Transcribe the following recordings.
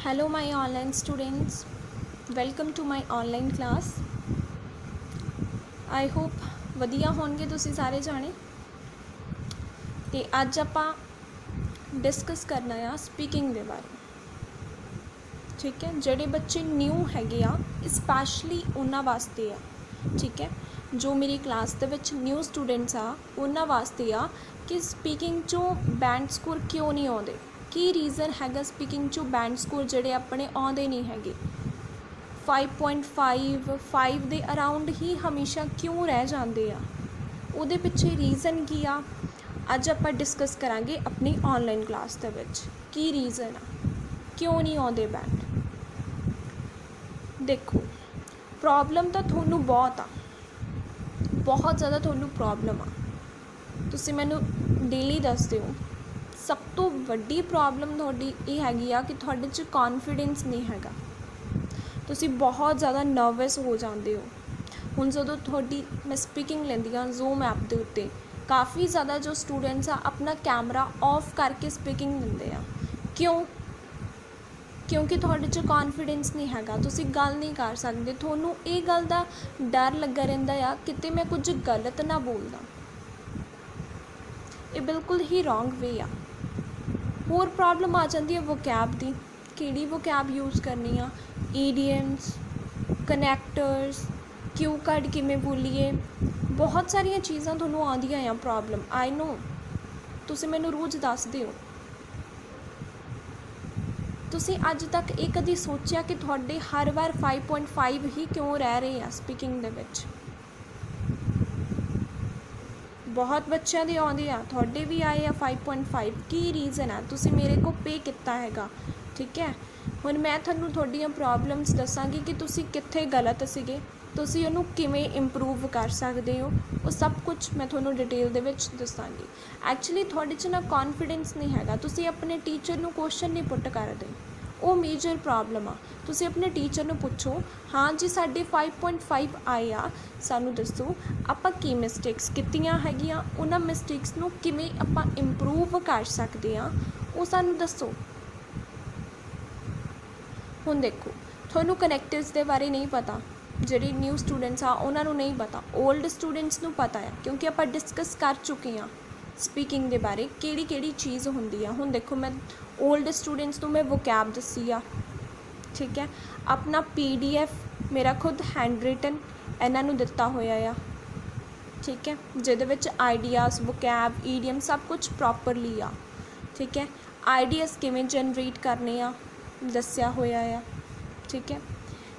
Hello my online students, welcome to my online class. I hope ਵਧੀਆ ਹੋਣਗੇ ਤੁਸੀਂ ਸਾਰੇ ਜਾਣੇ। ਤੇ ਅੱਜ ਆਪਾਂ ਡਿਸਕਸ ਕਰਨਾ ਆ ਸਪੀਕਿੰਗ ਦੇ ਬਾਰੇ। ਠੀਕ ਹੈ, ਜਿਹੜੇ ਬੱਚੇ ਨਿਊ ਹੈਗੇ ਆ ਸਪੈਸ਼ਲੀ ਉਹਨਾਂ ਵਾਸਤੇ ਆ। ਠੀਕ ਹੈ, ਜੋ ਮੇਰੀ ਕਲਾਸ ਦੇ ਵਿੱਚ ਨਿਊ ਸਟੂਡੈਂਟਸ ਆ ਉਹਨਾਂ ਵਾਸਤੇ ਆ ਕਿ ਸਪੀਕਿੰਗ 'ਚੋਂ ਬੈਂਡ ਸਕੋਰ ਕਿਉਂ ਨਹੀਂ ਆਉਂਦੇ, ਕੀ ਰੀਜ਼ਨ ਹੈਗਾ ਸਪੀਕਿੰਗ 'ਚੋਂ ਬੈਂਡ ਸਕੋਰ ਜਿਹੜੇ ਆਪਣੇ ਆਉਂਦੇ ਨਹੀਂ ਹੈਗੇ। 5.5 ਦੇ ਅਰਾਊਂਡ ਹੀ ਹਮੇਸ਼ਾ ਕਿਉਂ ਰਹਿ ਜਾਂਦੇ ਆ, ਉਹਦੇ ਪਿੱਛੇ ਰੀਜ਼ਨ ਕੀ ਆ ਅੱਜ ਆਪਾਂ ਡਿਸਕਸ ਕਰਾਂਗੇ ਆਪਣੀ ਆਨਲਾਈਨ ਕਲਾਸ ਦੇ ਵਿੱਚ। ਕੀ ਰੀਜ਼ਨ ਆ, ਕਿਉਂ ਨਹੀਂ ਆਉਂਦੇ ਬੈਂਡ। ਦੇਖੋ, ਪ੍ਰੋਬਲਮ ਤਾਂ ਤੁਹਾਨੂੰ ਬਹੁਤ ਆ, ਬਹੁਤ ਜ਼ਿਆਦਾ ਤੁਹਾਨੂੰ ਪ੍ਰੋਬਲਮ ਆ। ਤੁਸੀਂ ਮੈਨੂੰ ਡੇਲੀ ਦੱਸਦੇ ਹੋ ਸਭ ਤੋਂ ਵੱਡੀ ਪ੍ਰੋਬਲਮ ਤੁਹਾਡੀ ਇਹ ਹੈਗੀ ਆ ਕਿ ਤੁਹਾਡੇ 'ਚ ਕੌਨਫੀਡੈਂਸ ਨਹੀਂ ਹੈਗਾ। ਤੁਸੀਂ ਬਹੁਤ ਜ਼ਿਆਦਾ ਨਰਵਸ ਹੋ ਜਾਂਦੇ ਹੋ। ਹੁਣ ਜਦੋਂ ਤੁਹਾਡੀ ਮੈਂ ਸਪੀਕਿੰਗ ਲੈਂਦੀ ਹਾਂ ਜ਼ੂਮ ਐਪ ਦੇ ਉੱਤੇ, ਕਾਫੀ ਜ਼ਿਆਦਾ ਜੋ ਸਟੂਡੈਂਟਸ ਆ ਆਪਣਾ ਕੈਮਰਾ ਔਫ ਕਰਕੇ ਸਪੀਕਿੰਗ ਦਿੰਦੇ ਆ। ਕਿਉਂਕਿ ਤੁਹਾਡੇ 'ਚ ਕੌਨਫੀਡੈਂਸ ਨਹੀਂ ਹੈਗਾ, ਤੁਸੀਂ ਗੱਲ ਨਹੀਂ ਕਰ ਸਕਦੇ। ਤੁਹਾਨੂੰ ਇਹ ਗੱਲ ਦਾ ਡਰ ਲੱਗਾ ਰਹਿੰਦਾ ਆ ਕਿਤੇ ਮੈਂ ਕੁਝ ਗਲਤ ਨਾ ਬੋਲਦਾ। ਇਹ ਬਿਲਕੁਲ ਹੀ ਰੋਂਗ ਵੇ ਆ। ਹੋਰ ਪ੍ਰੋਬਲਮ ਆ ਜਾਂਦੀ ਹੈ ਵੋਕੈਬ ਦੀ, ਕਿਹੜੀ ਵੋਕੈਬ ਯੂਜ਼ ਕਰਨੀ ਆ, ਈਡੀਅਮਸ, ਕਨੈਕਟਰਸ, ਕਿਊ ਕਾਰਡ ਕਿਵੇਂ ਬੋਲੀਏ, ਬਹੁਤ ਸਾਰੀਆਂ ਚੀਜ਼ਾਂ ਤੁਹਾਨੂੰ ਆਉਂਦੀਆਂ ਆ ਪ੍ਰੋਬਲਮ। ਆਈ ਨੋ, ਤੁਸੀਂ ਮੈਨੂੰ ਰੋਜ਼ ਦੱਸਦੇ ਹੋ। ਤੁਸੀਂ ਅੱਜ ਤੱਕ ਇਹ ਕਦੀ ਸੋਚਿਆ ਕਿ ਤੁਹਾਡੇ ਹਰ ਵਾਰ 5.5 ਹੀ ਕਿਉਂ ਰਹਿ ਰਹੇ ਆ ਸਪੀਕਿੰਗ ਦੇ ਵਿੱਚ। ਬਹੁਤ ਬੱਚਿਆਂ ਦੇ ਆਉਂਦੇ ਆ, ਤੁਹਾਡੇ ਵੀ ਆਏ ਆ 5.5। ਕੀ ਰੀਜ਼ਨ ਆ, ਤੁਸੀਂ ਮੇਰੇ ਕੋਲ ਪੇ ਕੀਤਾ ਹੈਗਾ। ਠੀਕ ਹੈ, ਹੁਣ ਮੈਂ ਤੁਹਾਨੂੰ ਤੁਹਾਡੀਆਂ ਪ੍ਰੋਬਲਮਸ ਦੱਸਾਂਗੀ ਕਿ ਤੁਸੀਂ ਕਿੱਥੇ ਗਲਤ ਸੀਗੇ, ਤੁਸੀਂ ਉਹਨੂੰ ਕਿਵੇਂ ਇੰਪਰੂਵ ਕਰ ਸਕਦੇ ਹੋ। ਉਹ ਸਭ ਕੁਝ ਮੈਂ ਤੁਹਾਨੂੰ ਡਿਟੇਲ ਦੇ ਵਿੱਚ ਦੱਸਾਂਗੀ। ਐਕਚੁਅਲੀ ਤੁਹਾਡੇ 'ਚ ਨਾ ਕੌਨਫੀਡੈਂਸ ਨਹੀਂ ਹੈਗਾ, ਤੁਸੀਂ ਆਪਣੇ ਟੀਚਰ ਨੂੰ ਕੁਐਸਚਨ ਨਹੀਂ ਪੁੱਟ ਕਰਦੇ। ਉਹ ਮੇਜਰ ਪ੍ਰੋਬਲਮ ਆ। ਤੁਸੀਂ ਆਪਣੇ ਟੀਚਰ ਨੂੰ ਪੁੱਛੋ, ਹਾਂ ਜੀ ਸਾਡੇ 5.5 ਆਏ ਆ, ਸਾਨੂੰ ਦੱਸੋ ਆਪਾਂ ਕੀ ਮਿਸਟੇਕਸ ਕੀਤੀਆਂ ਹੈਗੀਆਂ, ਉਹਨਾਂ ਮਿਸਟੇਕਸ ਨੂੰ ਕਿਵੇਂ ਆਪਾਂ ਇੰਪਰੂਵ ਕਰ ਸਕਦੇ ਹਾਂ, ਉਹ ਸਾਨੂੰ ਦੱਸੋ। ਹੁਣ ਦੇਖੋ, ਤੁਹਾਨੂੰ ਕਨੈਕਟਰਸ ਦੇ ਬਾਰੇ ਨਹੀਂ ਪਤਾ, ਜਿਹੜੇ ਨਿਊ ਸਟੂਡੈਂਟਸ ਆ ਉਹਨਾਂ ਨੂੰ ਨਹੀਂ ਪਤਾ। ਓਲਡ ਸਟੂਡੈਂਟਸ ਨੂੰ ਪਤਾ ਆ ਕਿਉਂਕਿ ਆਪਾਂ ਡਿਸਕਸ ਕਰ ਚੁੱਕੇ ਹਾਂ ਸਪੀਕਿੰਗ ਦੇ ਬਾਰੇ, ਕਿਹੜੀ ਕਿਹੜੀ ਚੀਜ਼ ਹੁੰਦੀ ਆ। ਹੁਣ ਦੇਖੋ, ਮੈਂ ਓਲਡ ਸਟੂਡੈਂਟਸ ਨੂੰ ਮੈਂ ਵੋਕੈਬ ਦੱਸੀ ਆ। ਠੀਕ ਹੈ, ਆਪਣਾ PDF ਮੇਰਾ ਖੁਦ ਹੈਂਡ ਰਿਟਨ ਇਹਨਾਂ ਨੂੰ ਦਿੱਤਾ ਹੋਇਆ ਆ। ਠੀਕ ਹੈ, ਜਿਹਦੇ ਵਿੱਚ ਆਈਡੀਆਜ਼, ਵੋਕੈਬ, ਈਡੀਅਮ ਸਭ ਕੁਝ ਪ੍ਰੋਪਰਲੀ ਆ। ਠੀਕ ਹੈ, ਆਈਡੀਆਜ਼ ਕਿਵੇਂ ਜਨਰੇਟ ਕਰਨੇ ਆ ਦੱਸਿਆ ਹੋਇਆ ਆ। ਠੀਕ ਹੈ,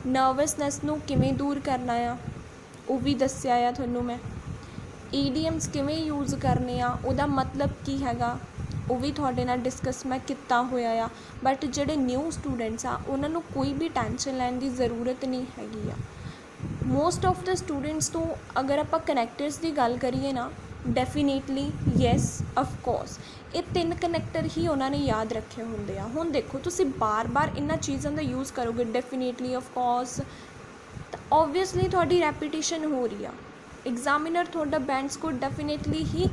ਨਰਵਸਨੈਸ ਨੂੰ ਕਿਵੇਂ ਦੂਰ ਕਰਨਾ ਆ ਉਹ ਵੀ ਦੱਸਿਆ ਆ ਤੁਹਾਨੂੰ ਮੈਂ। ਈਡੀਅਮਸ ਕਿਵੇਂ ਯੂਜ਼ ਕਰਨੇ ਆ, ਉਹਦਾ ਮਤਲਬ ਕੀ ਹੈਗਾ, ਉਹ ਵੀ ਤੁਹਾਡੇ ਨਾਲ ਡਿਸਕਸ ਮੈਂ ਕੀਤਾ ਹੋਇਆ ਆ। ਬਟ ਜਿਹੜੇ ਨਿਊ ਸਟੂਡੈਂਟਸ ਆ ਉਹਨਾਂ ਨੂੰ ਕੋਈ ਵੀ ਟੈਂਸ਼ਨ ਲੈਣ ਦੀ ਜ਼ਰੂਰਤ ਨਹੀਂ ਹੈਗੀ ਆ। ਮੋਸਟ ਆਫ ਦ ਸਟੂਡੈਂਟਸ ਤੋਂ ਅਗਰ ਆਪਾਂ ਕਨੈਕਟਰਸ ਦੀ ਗੱਲ ਕਰੀਏ ਨਾ, ਡੈਫੀਨੇਟਲੀ ਯੈਸ ਅਫਕੋਰਸ ਇਹ 3 ਕਨੈਕਟਰ ਹੀ ਉਹਨਾਂ ਨੇ ਯਾਦ ਰੱਖੇ ਹੁੰਦੇ ਆ। ਹੁਣ ਦੇਖੋ, ਤੁਸੀਂ ਬਾਰ-ਬਾਰ ਇਹਨਾਂ ਚੀਜ਼ਾਂ ਦਾ ਯੂਜ਼ ਕਰੋਗੇ, ਡੈਫੀਨੇਟਲੀ ਅਫਕੋਰਸ, ਤਾਂ ਓਬਵੀਅਸਲੀ ਤੁਹਾਡੀ ਰੈਪੀਟੇਸ਼ਨ ਹੋ ਰਹੀ ਆ। ਐਗਜ਼ਾਮੀਨਰ ਤੁਹਾਡਾ ਬੈਂਡ ਸਕੋਰ ਡੈਫੀਨੇਟਲੀ ਹੀ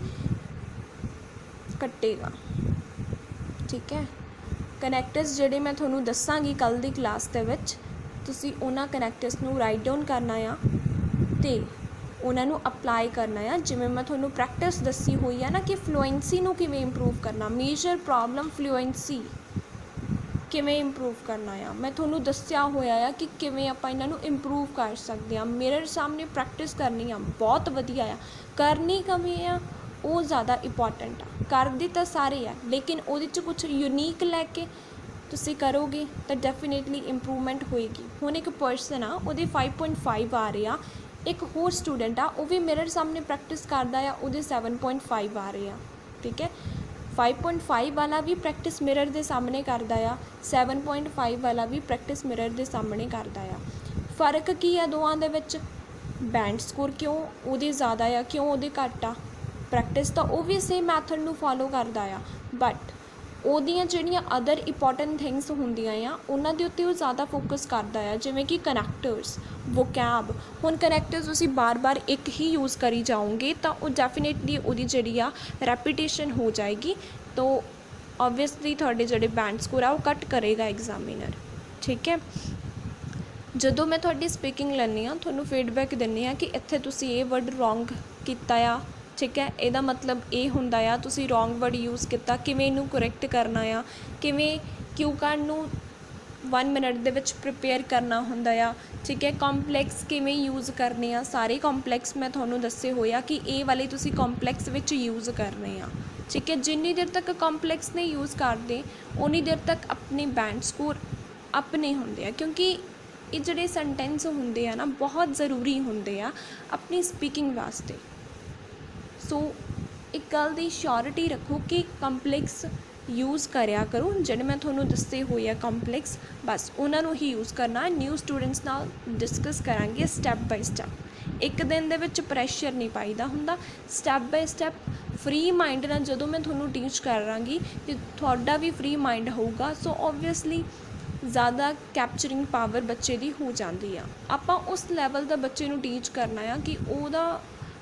ਕੱਟੇਗਾ। ਠੀਕ ਹੈ, ਕਨੈਕਟਰਸ ਜਿਹੜੇ ਮੈਂ ਤੁਹਾਨੂੰ ਦੱਸਾਂਗੀ ਕੱਲ੍ਹ ਦੀ ਕਲਾਸ ਦੇ ਵਿੱਚ, ਤੁਸੀਂ ਉਹਨਾਂ ਕਨੈਕਟਰਸ ਨੂੰ ਰਾਈਟ ਡਾਊਨ ਕਰਨਾ ਆ ਅਤੇ ਉਹਨਾਂ ਨੂੰ ਅਪਲਾਈ ਕਰਨਾ ਆ। ਜਿਵੇਂ ਮੈਂ ਤੁਹਾਨੂੰ ਪ੍ਰੈਕਟਿਸ ਦੱਸੀ ਹੋਈ ਆ ਨਾ ਕਿ ਫਲੂਐਂਸੀ ਨੂੰ ਕਿਵੇਂ ਇੰਪਰੂਵ ਕਰਨਾ, ਮੇਜਰ ਪ੍ਰੋਬਲਮ ਫਲੂਐਂਸੀ ਕਿਵੇਂ ਇੰਪਰੂਵ ਕਰਨਾ ਆ, ਮੈਂ ਤੁਹਾਨੂੰ ਦੱਸਿਆ ਹੋਇਆ ਆ ਕਿ ਕਿਵੇਂ ਆਪਾਂ ਇਹਨਾਂ ਨੂੰ ਇੰਪਰੂਵ ਕਰ ਸਕਦੇ ਹਾਂ। ਮਿਰਰ ਸਾਹਮਣੇ ਪ੍ਰੈਕਟਿਸ ਕਰਨੀ ਆ, ਬਹੁਤ ਵਧੀਆ ਆ। ਕਰਨੀ ਕਿਵੇਂ ਆ ਉਹ ਜ਼ਿਆਦਾ ਇੰਪੋਰਟੈਂਟ ਆ। ਕਰਦੇ ਤਾਂ ਸਾਰੇ ਆ, ਲੇਕਿਨ ਉਹਦੇ 'ਚ ਕੁਛ ਯੂਨੀਕ ਲੈ ਕੇ ਤੁਸੀਂ ਕਰੋਗੇ ਤਾਂ ਡੈਫੀਨੇਟਲੀ ਇੰਪਰੂਵਮੈਂਟ ਹੋਏਗੀ। ਹੁਣ ਇੱਕ ਪਰਸਨ ਆ, ਉਹਦੇ 5.5 ਆ ਰਹੇ ਆ, ਇੱਕ ਹੋਰ ਸਟੂਡੈਂਟ ਆ, ਉਹ ਵੀ ਮਿਰਰ ਸਾਹਮਣੇ ਪ੍ਰੈਕਟਿਸ ਕਰਦਾ ਆ, ਉਹਦੇ 7.5 ਆ ਰਹੇ ਆ। ਠੀਕ ਹੈ, 5.5 ਵਾਲਾ ਵੀ ਪ੍ਰੈਕਟਿਸ ਮਿਰਰ ਦੇ ਸਾਹਮਣੇ ਕਰਦਾ ਆ, 7.5 ਵਾਲਾ ਵੀ ਪ੍ਰੈਕਟਿਸ ਮਿਰਰ ਦੇ ਸਾਹਮਣੇ ਕਰਦਾ ਆ। ਫ਼ਰਕ ਕੀ ਆ ਦੋਵਾਂ ਦੇ ਵਿੱਚ? ਬੈਂਡ ਸਕੋਰ ਕਿਉਂ ਉਹਦੇ ਜ਼ਿਆਦਾ ਆ, ਕਿਉਂ ਉਹਦੇ ਘੱਟ ਆ? ਪ੍ਰੈਕਟਿਸ ਤਾਂ ਉਹ ਵੀ ਸੇਮ ਮੈਥਡ ਨੂੰ ਫੋਲੋ ਕਰਦਾ ਆ, ਬਟ ਉਹਦੀਆਂ ਜਿਹੜੀਆਂ ਅਦਰ ਇੰਪੋਰਟੈਂਟ ਥਿੰਗਸ ਹੁੰਦੀਆਂ ਆ ਉਹਨਾਂ ਦੇ ਉੱਤੇ ਉਹ ਜ਼ਿਆਦਾ ਫੋਕਸ ਕਰਦਾ ਆ, ਜਿਵੇਂ ਕਿ ਕਨੈਕਟਰਸ, ਵੋਕੈਬ। ਹੁਣ ਕਨੈਕਟਰਸ ਤੁਸੀਂ ਬਾਰ-ਬਾਰ ਇੱਕ ਹੀ ਯੂਜ਼ ਕਰੀ ਜਾਓਗੇ ਤਾਂ ਉਹ ਡੈਫੀਨੇਟਲੀ ਉਹਦੀ ਜਿਹੜੀ ਆ ਰੈਪੀਟੇਸ਼ਨ ਹੋ ਜਾਏਗੀ। ਤਾਂ ਓਬਵੀਅਸਲੀ ਤੁਹਾਡੇ ਜਿਹੜੇ ਬੈਂਡ ਸਕੋਰ ਆ ਉਹ ਕੱਟ ਕਰੇਗਾ ਐਗਜ਼ਾਮੀਨਰ। ਠੀਕ ਹੈ, ਜਦੋਂ ਮੈਂ ਤੁਹਾਡੀ ਸਪੀਕਿੰਗ ਲੈਂਦੀ ਹਾਂ ਤੁਹਾਨੂੰ ਫੀਡਬੈਕ ਦਿੰਦੀ ਹਾਂ ਕਿ ਇੱਥੇ ਤੁਸੀਂ ਇਹ ਵਰਡ ਰੋਂਗ ਕੀਤਾ ਆ। ਠੀਕ ਹੈ, ਇਹਦਾ ਮਤਲਬ ਇਹ ਹੁੰਦਾ ਆ, ਤੁਸੀਂ ਰੋਂਗ ਵਰਡ ਯੂਜ਼ ਕੀਤਾ, ਕਿਵੇਂ ਇਹਨੂੰ ਕਰੈਕਟ ਕਰਨਾ ਆ, ਕਿਵੇਂ ਕਿਊ ਕਾਰਡ ਨੂੰ 1 ਮਿੰਟ ਦੇ ਵਿੱਚ ਪ੍ਰੀਪੇਅਰ ਕਰਨਾ ਹੁੰਦਾ ਆ। ਠੀਕ ਹੈ, ਕੰਪਲੈਕਸ ਕਿਵੇਂ ਯੂਜ਼ ਕਰਨੇ ਆ, ਸਾਰੇ ਕੰਪਲੈਕਸ ਮੈਂ ਤੁਹਾਨੂੰ ਦੱਸੇ ਹੋਏ ਆ ਕਿ ਇਹ ਵਾਲੇ ਤੁਸੀਂ ਕੰਪਲੈਕਸ ਵਿੱਚ ਯੂਜ਼ ਕਰਨੇ ਆ। ਠੀਕ ਹੈ, ਜਿੰਨੀ ਦੇਰ ਤੱਕ ਕੰਪਲੈਕਸ ਨਹੀਂ ਯੂਜ਼ ਕਰਦੇ ਉਨੀ ਦੇਰ ਤੱਕ ਆਪਣੇ ਬੈਂਡ ਸਕੋਰ ਆਪਣੇ ਹੁੰਦੇ ਆ, ਕਿਉਂਕਿ ਇਹ ਜਿਹੜੇ ਸੈਂਟੈਂਸ ਹੁੰਦੇ ਆ ਨਾ ਬਹੁਤ ਜ਼ਰੂਰੀ ਹੁੰਦੇ ਆ ਆਪਣੀ ਸਪੀਕਿੰਗ ਵਾਸਤੇ। ਸੋ ਇੱਕ ਗੱਲ ਦੀ ਸ਼ੋਰਿਟੀ ਰੱਖੋ ਕਿ ਕੰਪਲੈਕਸ ਯੂਜ਼ ਕਰਿਆ ਕਰੋ, ਜਿਹੜੇ ਮੈਂ ਤੁਹਾਨੂੰ ਦੱਸੇ ਹੋਏ ਆ ਕੰਪਲੈਕਸ, ਬਸ ਉਹਨਾਂ ਨੂੰ ਹੀ ਯੂਜ਼ ਕਰਨਾ। ਨਿਊ ਸਟੂਡੈਂਟਸ ਨਾਲ ਡਿਸਕਸ ਕਰਾਂਗੇ ਸਟੈਪ ਬਾਈ ਸਟੈਪ। ਇੱਕ ਦਿਨ ਦੇ ਵਿੱਚ ਪ੍ਰੈਸ਼ਰ ਨਹੀਂ ਪਾਈਦਾ ਹੁੰਦਾ, step by step free mind ਨਾਲ ਜਦੋਂ ਮੈਂ ਤੁਹਾਨੂੰ ਟੀਚ ਕਰਾਂਗੀ ਕਿ ਤੁਹਾਡਾ ਵੀ ਫਰੀ ਮਾਈਂਡ ਹੋਊਗਾ, ਸੋ ਓਬਵੀਅਸਲੀ ਜ਼ਿਆਦਾ ਕੈਪਚਰਿੰਗ ਪਾਵਰ ਬੱਚੇ ਦੀ ਹੋ ਜਾਂਦੀ ਆ। ਆਪਾਂ ਉਸ ਲੈਵਲ ਦਾ ਬੱਚੇ ਨੂੰ ਟੀਚ ਕਰਨਾ ਆ ਕਿ ਉਹਦਾ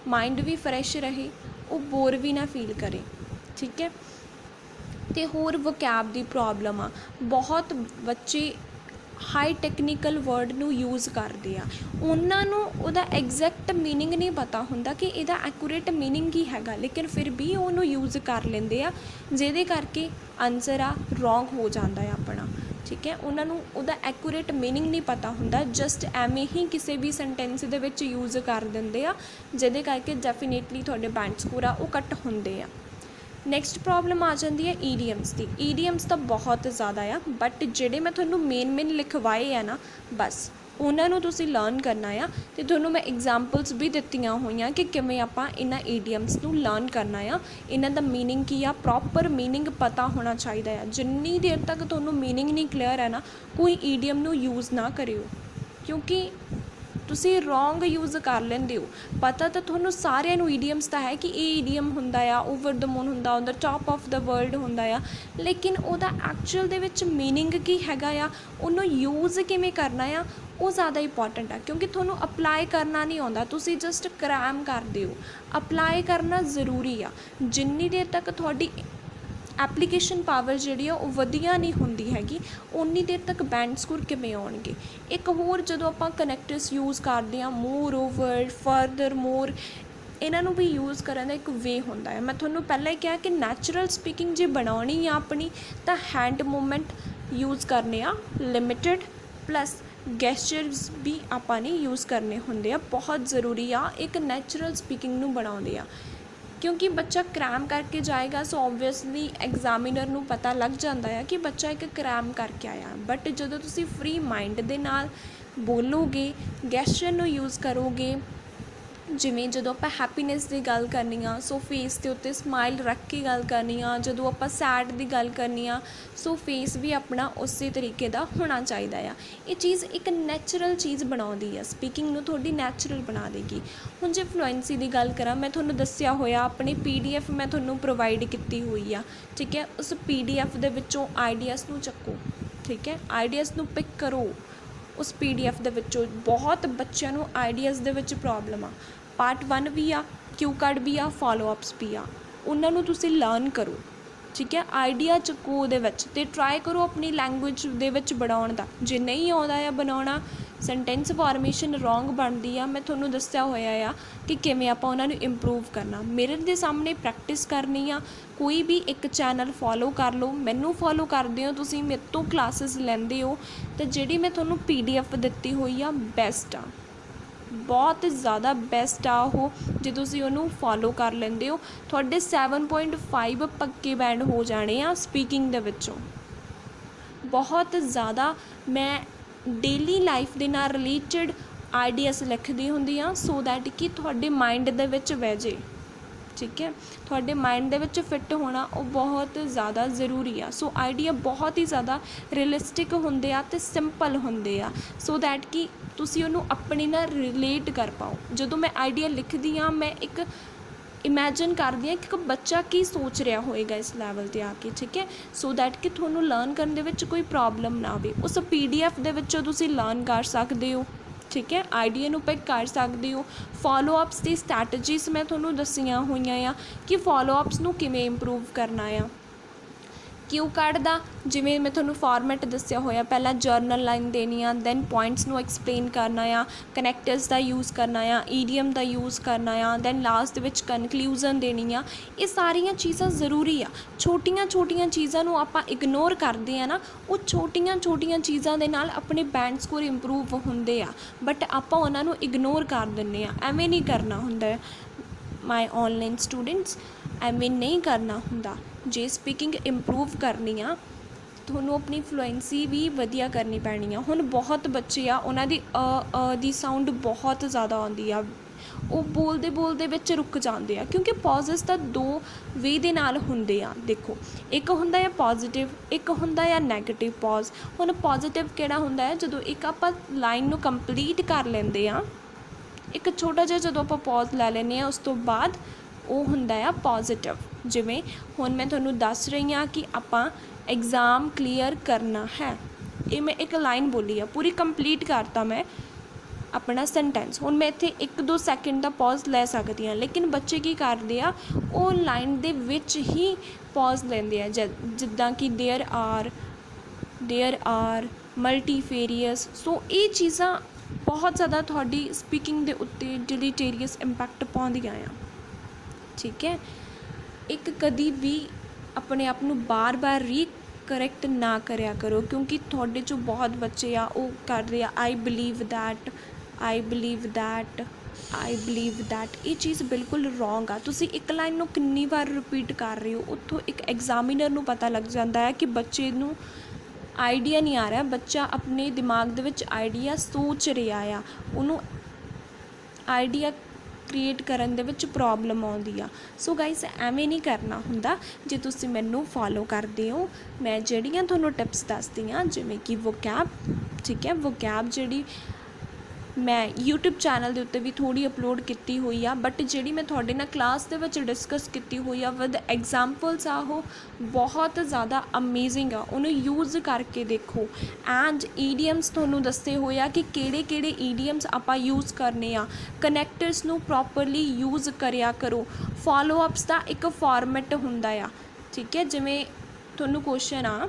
ਮਾਈਂਡ ਵੀ ਫਰੈਸ਼ ਰਹੇ, ਉਹ ਬੋਰ ਵੀ ਨਾ ਫੀਲ ਕਰੇ। ਠੀਕ ਹੈ, ਅਤੇ ਹੋਰ ਵੋਕੈਬ ਦੀ ਪ੍ਰੋਬਲਮ ਆ, ਬਹੁਤ ਬੱਚੇ ਹਾਈ ਟੈਕਨੀਕਲ ਵਰਡ ਨੂੰ ਯੂਜ਼ ਕਰਦੇ ਆ, ਉਹਨਾਂ ਨੂੰ ਉਹਦਾ ਐਗਜ਼ੈਕਟ ਮੀਨਿੰਗ ਨਹੀਂ ਪਤਾ ਹੁੰਦਾ ਕਿ ਇਹਦਾ ਐਕੂਰੇਟ ਮੀਨਿੰਗ ਕੀ ਹੈਗਾ, ਲੇਕਿਨ ਫਿਰ ਵੀ ਉਹਨੂੰ ਯੂਜ਼ ਕਰ ਲੈਂਦੇ ਆ, ਜਿਹਦੇ ਕਰਕੇ ਆਨਸਰ ਆ ਰੋਂਗ ਹੋ ਜਾਂਦਾ ਹੈ ਆਪਣਾ। ਠੀਕ ਹੈ, ਉਹਨਾਂ ਨੂੰ ਉਹਦਾ ਐਕੂਰੇਟ ਮੀਨਿੰਗ ਨਹੀਂ ਪਤਾ ਹੁੰਦਾ, ਜਸਟ ਐਵੇਂ ਹੀ ਕਿਸੇ ਵੀ ਸੈਂਟੈਂਸ ਦੇ ਵਿੱਚ ਯੂਜ਼ ਕਰ ਦਿੰਦੇ ਆ, ਜਿਹਦੇ ਕਰਕੇ ਡੈਫੀਨੇਟਲੀ ਤੁਹਾਡੇ ਬੈਂਡ ਸਕੋਰ ਆ ਉਹ ਕੱਟ ਹੁੰਦੇ ਆ। ਨੈਕਸਟ ਪ੍ਰੋਬਲਮ ਆ ਜਾਂਦੀ ਹੈ ਈਡੀਅਮਸ ਦੀ। ਈਡੀਅਮਸ ਤਾਂ ਬਹੁਤ ਜ਼ਿਆਦਾ ਆ, ਬਟ ਜਿਹੜੇ ਮੈਂ ਤੁਹਾਨੂੰ ਮੇਨ ਲਿਖਵਾਏ ਆ ਨਾ, ਬਸ ਉਹਨਾਂ ਨੂੰ ਤੁਸੀਂ ਲਰਨ ਕਰਨਾ ਆ। ਅਤੇ ਤੁਹਾਨੂੰ ਮੈਂ ਐਗਜ਼ਾਮਪਲਸ ਵੀ ਦਿੱਤੀਆਂ ਹੋਈਆਂ ਕਿ ਕਿਵੇਂ ਆਪਾਂ ਇਹਨਾਂ ਈਡੀਅਮਸ ਨੂੰ ਲਰਨ ਕਰਨਾ ਆ, ਇਹਨਾਂ ਦਾ ਮੀਨਿੰਗ ਕੀ ਆ, ਪ੍ਰੋਪਰ ਮੀਨਿੰਗ ਪਤਾ ਹੋਣਾ ਚਾਹੀਦਾ ਆ। ਜਿੰਨੀ ਦੇਰ ਤੱਕ ਤੁਹਾਨੂੰ ਮੀਨਿੰਗ ਨਹੀਂ ਕਲੀਅਰ ਹੈ ਨਾ, ਕੋਈ ਈਡੀਅਮ ਨੂੰ ਯੂਜ਼ ਨਾ ਕਰਿਓ, ਕਿਉਂਕਿ ਤੁਸੀਂ ਰੋਂਗ ਯੂਜ਼ ਕਰ ਲੈਂਦੇ ਹੋ। ਪਤਾ ਤਾਂ ਤੁਹਾਨੂੰ ਸਾਰਿਆਂ ਨੂੰ ਈਡੀਅਮਸ ਤਾਂ ਹੈ ਕਿ ਇਹ ਈਡੀਅਮ ਹੁੰਦਾ ਆ, ਓਵਰ ਦ ਮੂਨ ਹੁੰਦਾ, on the top of the world ਹੁੰਦਾ ਆ, ਲੇਕਿਨ ਉਹਦਾ ਐਕਚੁਅਲ ਦੇ ਵਿੱਚ ਮੀਨਿੰਗ ਕੀ ਹੈਗਾ ਆ, ਉਹਨੂੰ ਯੂਜ਼ ਕਿਵੇਂ ਕਰਨਾ ਆ, ਉਹ ਜ਼ਿਆਦਾ ਇੰਪੋਰਟੈਂਟ ਆ। ਕਿਉਂਕਿ ਤੁਹਾਨੂੰ ਅਪਲਾਈ ਕਰਨਾ ਨਹੀਂ ਆਉਂਦਾ, ਤੁਸੀਂ ਜਸਟ ਕ੍ਰੈਮ ਕਰਦੇ ਹੋ। ਅਪਲਾਈ ਕਰਨਾ ਜ਼ਰੂਰੀ ਆ। ਜਿੰਨੀ ਦੇਰ ਤੱਕ ਤੁਹਾਡੀ ਐਪਲੀਕੇਸ਼ਨ ਪਾਵਰ ਜਿਹੜੀ ਆ ਉਹ ਵਧੀਆ ਨਹੀਂ ਹੁੰਦੀ ਹੈਗੀ, ਉਨੀ ਦੇਰ ਤੱਕ ਬੈਂਡ ਸਕੋਰ ਕਿਵੇਂ ਆਉਣਗੇ। ਇੱਕ ਹੋਰ, ਜਦੋਂ ਆਪਾਂ ਕਨੈਕਟਰਸ ਯੂਜ਼ ਕਰਦੇ ਹਾਂ, ਮੋਰ ਓਵਰ, ਫਰਦਰ ਮੋਰ, ਇਹਨਾਂ ਨੂੰ ਵੀ ਯੂਜ਼ ਕਰਨ ਦਾ ਇੱਕ ਵੇ ਹੁੰਦਾ ਹੈ। ਮੈਂ ਤੁਹਾਨੂੰ ਪਹਿਲਾਂ ਹੀ ਕਿਹਾ ਕਿ ਨੈਚੁਰਲ ਸਪੀਕਿੰਗ ਜੇ ਬਣਾਉਣੀ ਆ ਆਪਣੀ, ਤਾਂ ਹੈਂਡ ਮੂਵਮੈਂਟ ਯੂਜ਼ ਕਰਨੇ ਆ ਲਿਮਿਟਡ, ਪਲੱਸ ਗੈਸਚਰਸ ਵੀ ਆਪਾਂ ਨੇ ਯੂਜ਼ ਕਰਨੇ ਹੁੰਦੇ ਆ, ਬਹੁਤ ਜ਼ਰੂਰੀ ਆ ਇੱਕ ਨੈਚੁਰਲ ਸਪੀਕਿੰਗ ਨੂੰ ਬਣਾਉਂਦੇ ਆ। ਕਿਉਂਕਿ ਬੱਚਾ ਕ੍ਰੈਮ ਕਰਕੇ ਜਾਏਗਾ, ਸੋ ਓਬਵੀਅਸਲੀ ਐਗਜ਼ਾਮੀਨਰ ਨੂੰ ਪਤਾ ਲੱਗ ਜਾਂਦਾ ਆ ਕਿ ਬੱਚਾ ਇੱਕ ਕ੍ਰੈਮ ਕਰਕੇ ਆਇਆ। ਬਟ ਜਦੋਂ ਤੁਸੀਂ ਫਰੀ ਮਾਈਂਡ ਦੇ ਨਾਲ ਬੋਲੋਗੇ, ਗੈਸਚਰ ਨੂੰ ਯੂਜ਼ ਕਰੋਗੇ, ਜਿਵੇਂ ਜਦੋਂ ਆਪਾਂ ਹੈਪੀਨੈਸ ਦੀ ਗੱਲ ਕਰਨੀ ਆ, ਸੋ ਫੇਸ ਦੇ ਉੱਤੇ ਸਮਾਈਲ ਰੱਖ ਕੇ ਗੱਲ ਕਰਨੀ ਆ। ਜਦੋਂ ਆਪਾਂ ਸੈਡ ਦੀ ਗੱਲ ਕਰਨੀ ਆ, ਸੋ ਫੇਸ ਵੀ ਆਪਣਾ ਉਸੇ ਤਰੀਕੇ ਦਾ ਹੋਣਾ ਚਾਹੀਦਾ ਆ। ਇਹ ਚੀਜ਼ ਇੱਕ ਨੈਚੁਰਲ ਚੀਜ਼ ਬਣਾਉਂਦੀ ਆ, ਸਪੀਕਿੰਗ ਨੂੰ ਤੁਹਾਡੀ ਨੈਚੁਰਲ ਬਣਾ ਦੇਗੀ। ਹੁਣ ਜੇ ਫਲੂਐਂਸੀ ਦੀ ਗੱਲ ਕਰਾਂ, ਮੈਂ ਤੁਹਾਨੂੰ ਦੱਸਿਆ ਹੋਇਆ ਆਪਣੀ PDF ਮੈਂ ਤੁਹਾਨੂੰ ਪ੍ਰੋਵਾਈਡ ਕੀਤੀ ਹੋਈ ਆ। ਠੀਕ ਹੈ, ਉਸ PDF ਦੇ ਵਿੱਚੋਂ ਆਈਡੀਆਸ ਨੂੰ ਚੱਕੋ। ਠੀਕ ਹੈ, ਆਈਡੀਆਸ ਨੂੰ ਪਿਕ ਕਰੋ ਉਸ PDF ਦੇ ਵਿੱਚੋਂ। ਬਹੁਤ ਬੱਚਿਆਂ ਨੂੰ ਆਈਡੀਆਸ ਦੇ ਵਿੱਚ ਪ੍ਰੋਬਲਮ ਆ। ਪਾਰਟ 1 ਵੀ ਆ, ਕਿਊ ਕਾਰਡ ਵੀ ਆ, ਫੋਲੋ ਅਪਸ ਵੀ ਆ, ਉਹਨਾਂ ਨੂੰ ਤੁਸੀਂ ਲਰਨ ਕਰੋ। ਠੀਕ ਹੈ, ਆਈਡੀਆ ਚੱਕੋ ਉਹਦੇ ਵਿੱਚ, ਅਤੇ ਟਰਾਈ ਕਰੋ ਆਪਣੀ ਲੈਂਗੁਏਜ ਦੇ ਵਿੱਚ ਬਣਾਉਣ ਦਾ। ਜੇ ਨਹੀਂ ਆਉਂਦਾ ਆ ਬਣਾਉਣਾ, ਸੈਂਟੈਂਸ ਫਾਰਮੇਸ਼ਨ ਰੋਂਗ ਬਣਦੀ ਆ, ਮੈਂ ਤੁਹਾਨੂੰ ਦੱਸਿਆ ਹੋਇਆ ਆ ਕਿ ਕਿਵੇਂ ਆਪਾਂ ਉਹਨਾਂ ਨੂੰ ਇੰਪਰੂਵ ਕਰਨਾ। ਮਿਰਰ ਦੇ ਸਾਹਮਣੇ ਪ੍ਰੈਕਟਿਸ ਕਰਨੀ ਆ। ਕੋਈ ਵੀ ਇੱਕ ਚੈਨਲ ਫੋਲੋ ਕਰ ਲਓ, ਮੈਨੂੰ ਫੋਲੋ ਕਰਦੇ ਹੋ ਤੁਸੀਂ, ਮੇਰੇ ਤੋਂ ਕਲਾਸਿਸ ਲੈਂਦੇ ਹੋ, ਅਤੇ ਜਿਹੜੀ ਮੈਂ ਤੁਹਾਨੂੰ PDF ਦਿੱਤੀ ਹੋਈ ਆ ਬੈਸਟ ਆ, ਬਹੁਤ ਜ਼ਿਆਦਾ ਬੈਸਟ ਆ ਉਹ। ਜੇ ਤੁਸੀਂ ਉਹਨੂੰ ਫੋਲੋ ਕਰ ਲੈਂਦੇ ਹੋ, ਤੁਹਾਡੇ 7.5 ਪੱਕੇ ਬੈਂਡ ਹੋ ਜਾਣੇ ਆ ਸਪੀਕਿੰਗ ਦੇ ਵਿੱਚੋਂ। ਬਹੁਤ ਜ਼ਿਆਦਾ ਮੈਂ ਡੇਲੀ ਲਾਈਫ ਦੇ ਨਾਲ ਰਿਲੇਟਡ ਆਈਡੀਆਸ ਲਿਖਦੀ ਹੁੰਦੀ ਹਾਂ, ਸੋ ਦੈਟ ਕਿ ਤੁਹਾਡੇ ਮਾਈਂਡ ਦੇ ਵਿੱਚ ਬਹਿ ਜੇ। ਠੀਕ ਹੈ, ਤੁਹਾਡੇ ਮਾਈਂਡ ਦੇ ਵਿੱਚ ਫਿੱਟ ਹੋਣਾ ਉਹ ਬਹੁਤ ਜ਼ਿਆਦਾ ਜ਼ਰੂਰੀ ਆ। ਸੋ ਆਈਡੀਆ ਬਹੁਤ ਹੀ ਜ਼ਿਆਦਾ ਰੀਅਲਿਸਟਿਕ ਹੁੰਦੇ ਆ ਅਤੇ ਸਿੰਪਲ ਹੁੰਦੇ ਆ, ਸੋ ਦੈਟ ਕਿ ਤੁਸੀਂ ਉਹਨੂੰ ਆਪਣੇ ਨਾਲ ਰਿਲੇਟ ਕਰ ਪਾਓ। ਜਦੋਂ ਮੈਂ ਆਈਡੀਆ ਲਿਖਦੀ ਹਾਂ, ਮੈਂ ਇੱਕ ਇਮੈਜਿਨ ਕਰਦੀ ਹਾਂ ਕਿ ਇੱਕ ਬੱਚਾ ਕੀ ਸੋਚ ਰਿਹਾ ਹੋਏਗਾ ਇਸ ਲੈਵਲ 'ਤੇ ਆ ਕੇ। ਠੀਕ ਹੈ, ਸੋ ਦੈਟ ਕਿ ਤੁਹਾਨੂੰ ਲਰਨ ਕਰਨ ਦੇ ਵਿੱਚ ਕੋਈ ਪ੍ਰੋਬਲਮ ਨਾ ਆਵੇ। ਉਸ PDF ਦੇ ਵਿੱਚੋਂ ਤੁਸੀਂ ਲਰਨ ਕਰ ਸਕਦੇ ਹੋ। ਠੀਕ ਹੈ, ਆਈਡੀਆ ਨੂੰ ਪਿਕ ਕਰ ਸਕਦੇ ਹੋ। ਫੋਲੋ ਅਪਸ ਦੀ ਸਟ੍ਰੈਟਜੀਸ ਮੈਂ ਤੁਹਾਨੂੰ ਦੱਸੀਆਂ ਹੋਈਆਂ ਆ ਕਿ ਫੋਲੋ ਅਪਸ ਨੂੰ ਕਿਵੇਂ ਇੰਪਰੂਵ ਕਰਨਾ ਆ। क्यू कार्ड ਦਾ ਜਿਵੇਂ ਮੈਂ ਤੁਹਾਨੂੰ ਫਾਰਮੈਟ ਦੱਸਿਆ ਹੋਇਆ, ਪਹਿਲਾਂ ਜਰਨਲ ਲਾਈਨ ਦੇਣੀ ਆ, ਦੈਨ ਪੁਆਇੰਟਸ ਨੂੰ ਐਕਸਪਲੇਨ ਕਰਨਾ ਆ, ਕਨੈਕਟਰਸ ਦਾ ਯੂਜ਼ ਕਰਨਾ ਆ, ਈਡੀਅਮ ਦਾ ਯੂਜ਼ ਕਰਨਾ ਆ, ਦੈਨ ਲਾਸਟ ਦੇ ਵਿੱਚ ਕਨਕਲੂਜਨ ਦੇਣੀ ਆ। ਇਹ ਸਾਰੀਆਂ ਚੀਜ਼ਾਂ ਜ਼ਰੂਰੀ ਆ। ਛੋਟੀਆਂ ਛੋਟੀਆਂ ਚੀਜ਼ਾਂ ਨੂੰ ਆਪਾਂ ਇਗਨੋਰ ਕਰਦੇ ਆ ਨਾ, ਉਹ ਛੋਟੀਆਂ ਛੋਟੀਆਂ ਚੀਜ਼ਾਂ ਦੇ ਨਾਲ ਆਪਣੇ ਬੈਂਡ ਸਕੋਰ ਇੰਪਰੂਵ ਹੁੰਦੇ ਆ, ਬਟ ਆਪਾਂ ਉਹਨਾਂ ਨੂੰ ਇਗਨੋਰ ਕਰ ਦਿੰਦੇ ਆ। ਐਵੇਂ ਨਹੀਂ ਕਰਨਾ ਹੁੰਦਾ ਮਾਈ ਔਨਲਾਈਨ ਸਟੂਡੈਂਟਸ, ਐਵੇਂ ਨਹੀਂ ਕਰਨਾ ਹੁੰਦਾ। ਜੇ ਸਪੀਕਿੰਗ ਇੰਪਰੂਵ ਕਰਨੀ ਆ, ਤੁਹਾਨੂੰ ਆਪਣੀ ਫਲੂਐਂਸੀ ਵੀ ਵਧੀਆ ਕਰਨੀ ਪੈਣੀ ਆ। ਹੁਣ ਬਹੁਤ ਬੱਚੇ ਆ, ਉਹਨਾਂ ਦੀ ਦੀ ਸਾਊਂਡ ਬਹੁਤ ਜ਼ਿਆਦਾ ਆਉਂਦੀ ਆ, ਉਹ ਬੋਲਦੇ ਬੋਲਦੇ ਵਿੱਚ ਰੁਕ ਜਾਂਦੇ ਆ, ਕਿਉਂਕਿ ਪੌਜ਼ਸ ਤਾਂ ਦੋ ਵੇ ਦੇ ਨਾਲ ਹੁੰਦੇ ਆ। ਦੇਖੋ, ਇੱਕ ਹੁੰਦਾ ਆ ਪੋਜ਼ੀਟਿਵ, ਇੱਕ ਹੁੰਦਾ ਆ ਨੈਗੇਟਿਵ ਪੌਜ਼। ਹੁਣ ਪੋਜ਼ੀਟਿਵ ਕਿਹੜਾ ਹੁੰਦਾ ਹੈ? ਜਦੋਂ ਇੱਕ ਆਪਾਂ ਲਾਈਨ ਨੂੰ ਕੰਪਲੀਟ ਕਰ ਲੈਂਦੇ ਆ, ਇੱਕ ਛੋਟਾ ਜਿਹਾ ਜਦੋਂ ਆਪਾਂ ਪੌਜ਼ ਲੈ ਲੈਂਦੇ ਹਾਂ, ਉਸ ਤੋਂ ਬਾਅਦ ਉਹ ਹੁੰਦਾ ਆ ਪੋਜ਼ੀਟਿਵ। ਜਿਵੇਂ ਹੁਣ ਮੈਂ ਤੁਹਾਨੂੰ ਦੱਸ ਰਹੀ ਹਾਂ ਕਿ ਆਪਾਂ ਐਗਜ਼ਾਮ ਕਲੀਅਰ ਕਰਨਾ ਹੈ, ਇਹ ਮੈਂ ਇੱਕ ਲਾਈਨ ਬੋਲੀ ਆ, ਪੂਰੀ ਕੰਪਲੀਟ ਕਰਤਾ ਮੈਂ ਆਪਣਾ ਸੈਂਟੈਂਸ। ਹੁਣ ਮੈਂ ਇੱਥੇ 1-2 ਸੈਕਿੰਡ ਦਾ ਪੌਜ਼ ਲੈ ਸਕਦੀ ਹਾਂ, ਲੇਕਿਨ ਬੱਚੇ ਕੀ ਕਰਦੇ ਆ, ਉਹ ਲਾਈਨ ਦੇ ਵਿੱਚ ਹੀ ਪੌਜ਼ ਲੈਂਦੇ ਆ, ਜਿੱਦਾਂ ਕਿ ਦੇਅਰ ਆਰ ਮਲਟੀਫੇਰੀਅਸ। ਸੋ ਇਹ ਚੀਜ਼ਾਂ ਬਹੁਤ ਜ਼ਿਆਦਾ ਤੁਹਾਡੀ ਸਪੀਕਿੰਗ ਦੇ ਉੱਤੇ ਡਿਲੀਟੇਰੀਅਸ ਇੰਪੈਕਟ ਪਾਉਂਦੀਆਂ ਆ। ਠੀਕ ਹੈ, ਇੱਕ ਕਦੀ ਵੀ ਆਪਣੇ ਆਪ ਨੂੰ ਬਾਰ-ਬਾਰ ਰੀਕਰੈਕਟ ਨਾ ਕਰਿਆ ਕਰੋ, ਕਿਉਂਕਿ ਤੁਹਾਡੇ 'ਚੋਂ ਬਹੁਤ ਬੱਚੇ ਆ ਉਹ ਕਰਦੇ ਆ ਆਈ ਬਲੀਵ ਦੈਟ। ਇਹ ਚੀਜ਼ ਬਿਲਕੁਲ ਰੋਂਗ ਆ। ਤੁਸੀਂ ਇੱਕ ਲਾਈਨ ਨੂੰ ਕਿੰਨੀ ਵਾਰ ਰਿਪੀਟ ਕਰ ਰਹੇ ਹੋ, ਉੱਥੋਂ ਇੱਕ ਐਗਜ਼ਾਮੀਨਰ ਨੂੰ ਪਤਾ ਲੱਗ ਜਾਂਦਾ ਹੈ ਕਿ ਬੱਚੇ ਨੂੰ ਆਈਡੀਆ ਨਹੀਂ ਆ ਰਿਹਾ, ਬੱਚਾ ਆਪਣੇ ਦਿਮਾਗ ਦੇ ਵਿੱਚ ਆਈਡੀਆ ਸੋਚ ਰਿਹਾ ਆ, ਉਹਨੂੰ ਆਈਡੀਆ ਕ੍ਰੀਏਟ ਕਰਨ ਦੇ ਵਿੱਚ ਪ੍ਰੋਬਲਮ ਆਉਂਦੀ ਆ। ਸੋ ਗਾਈਸ, ਐਵੇਂ ਨਹੀਂ ਕਰਨਾ ਹੁੰਦਾ। ਜੇ ਤੁਸੀਂ ਮੈਨੂੰ ਫੋਲੋ ਕਰਦੇ ਹੋ, ਮੈਂ ਜਿਹੜੀਆਂ ਤੁਹਾਨੂੰ ਟਿਪਸ ਦੱਸਦੀ ਹਾਂ, ਜਿਵੇਂ ਕਿ ਵੋਕੈਬ, ਠੀਕ ਹੈ, ਵੋਕੈਬ ਜਿਹੜੀ ਮੈਂ YouTube ਚੈਨਲ ਦੇ ਉੱਤੇ ਵੀ ਥੋੜ੍ਹੀ ਅਪਲੋਡ ਕੀਤੀ ਹੋਈ ਆ, ਬਟ ਜਿਹੜੀ ਮੈਂ ਤੁਹਾਡੇ ਨਾਲ ਕਲਾਸ ਦੇ ਵਿੱਚ ਡਿਸਕਸ ਕੀਤੀ ਹੋਈ ਆ ਵਿਦ ਐਗਜ਼ਾਮਪਲਸ ਆ, ਉਹ ਬਹੁਤ ਜ਼ਿਆਦਾ ਅਮੇਜ਼ਿੰਗ ਆ। ਉਹਨੂੰ ਯੂਜ਼ ਕਰਕੇ ਦੇਖੋ। ਐਂਡ ਈਡੀਅਮਸ ਤੁਹਾਨੂੰ ਦੱਸੇ ਹੋਏ ਆ ਕਿ ਕਿਹੜੇ ਕਿਹੜੇ ਈਡੀਅਮਸ ਆਪਾਂ ਯੂਜ਼ ਕਰਨੇ ਆ। ਕਨੈਕਟਰਸ ਨੂੰ ਪ੍ਰੋਪਰਲੀ ਯੂਜ਼ ਕਰਿਆ ਕਰੋ। ਫੋਲੋ ਅਪਸ ਦਾ ਇੱਕ ਫਾਰਮੈਟ ਹੁੰਦਾ ਆ, ਠੀਕ ਹੈ। ਜਿਵੇਂ ਤੁਹਾਨੂੰ ਕੁਐਸਚਨ ਆ,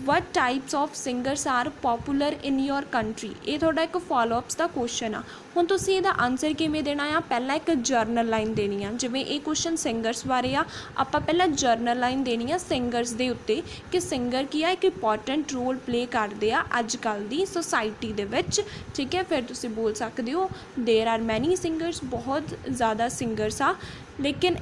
what types of singers are popular in your country. ਇਹ ਤੁਹਾਡਾ ਇੱਕ ਫੋਲੋਅਪਸ ਦਾ ਕੁਐਸਚਨ ਆ। ਹੁਣ ਤੁਸੀਂ ਇਹਦਾ ਆਨਸਰ ਕਿਵੇਂ ਦੇਣਾ ਆ? ਪਹਿਲਾਂ ਇੱਕ ਜਰਨਲ ਲਾਈਨ ਦੇਣੀ ਆ। ਜਿਵੇਂ ਇਹ ਕੁਐਸਚਨ ਸਿੰਗਰਸ ਬਾਰੇ ਆ, ਆਪਾਂ ਪਹਿਲਾਂ ਜਰਨਲ ਲਾਈਨ ਦੇਣੀ ਆ ਸਿੰਗਰਸ ਦੇ ਉੱਤੇ, ਕਿ ਸਿੰਗਰ ਕੀ ਆ, ਇੱਕ ਇੰਪੋਰਟੈਂਟ ਰੋਲ ਪਲੇ ਕਰਦੇ ਆ ਅੱਜ ਕੱਲ੍ਹ ਦੀ ਸੋਸਾਇਟੀ ਦੇ ਵਿੱਚ, ਠੀਕ ਹੈ। ਫਿਰ ਤੁਸੀਂ ਬੋਲ ਸਕਦੇ ਹੋ ਦੇਅਰ ਆਰ ਮੈਨੀ ਸਿੰਗਰਸ, ਬਹੁਤ ਜ਼ਿਆਦਾ ਸਿੰਗਰਸ ਆ, ਲੇਕਿਨ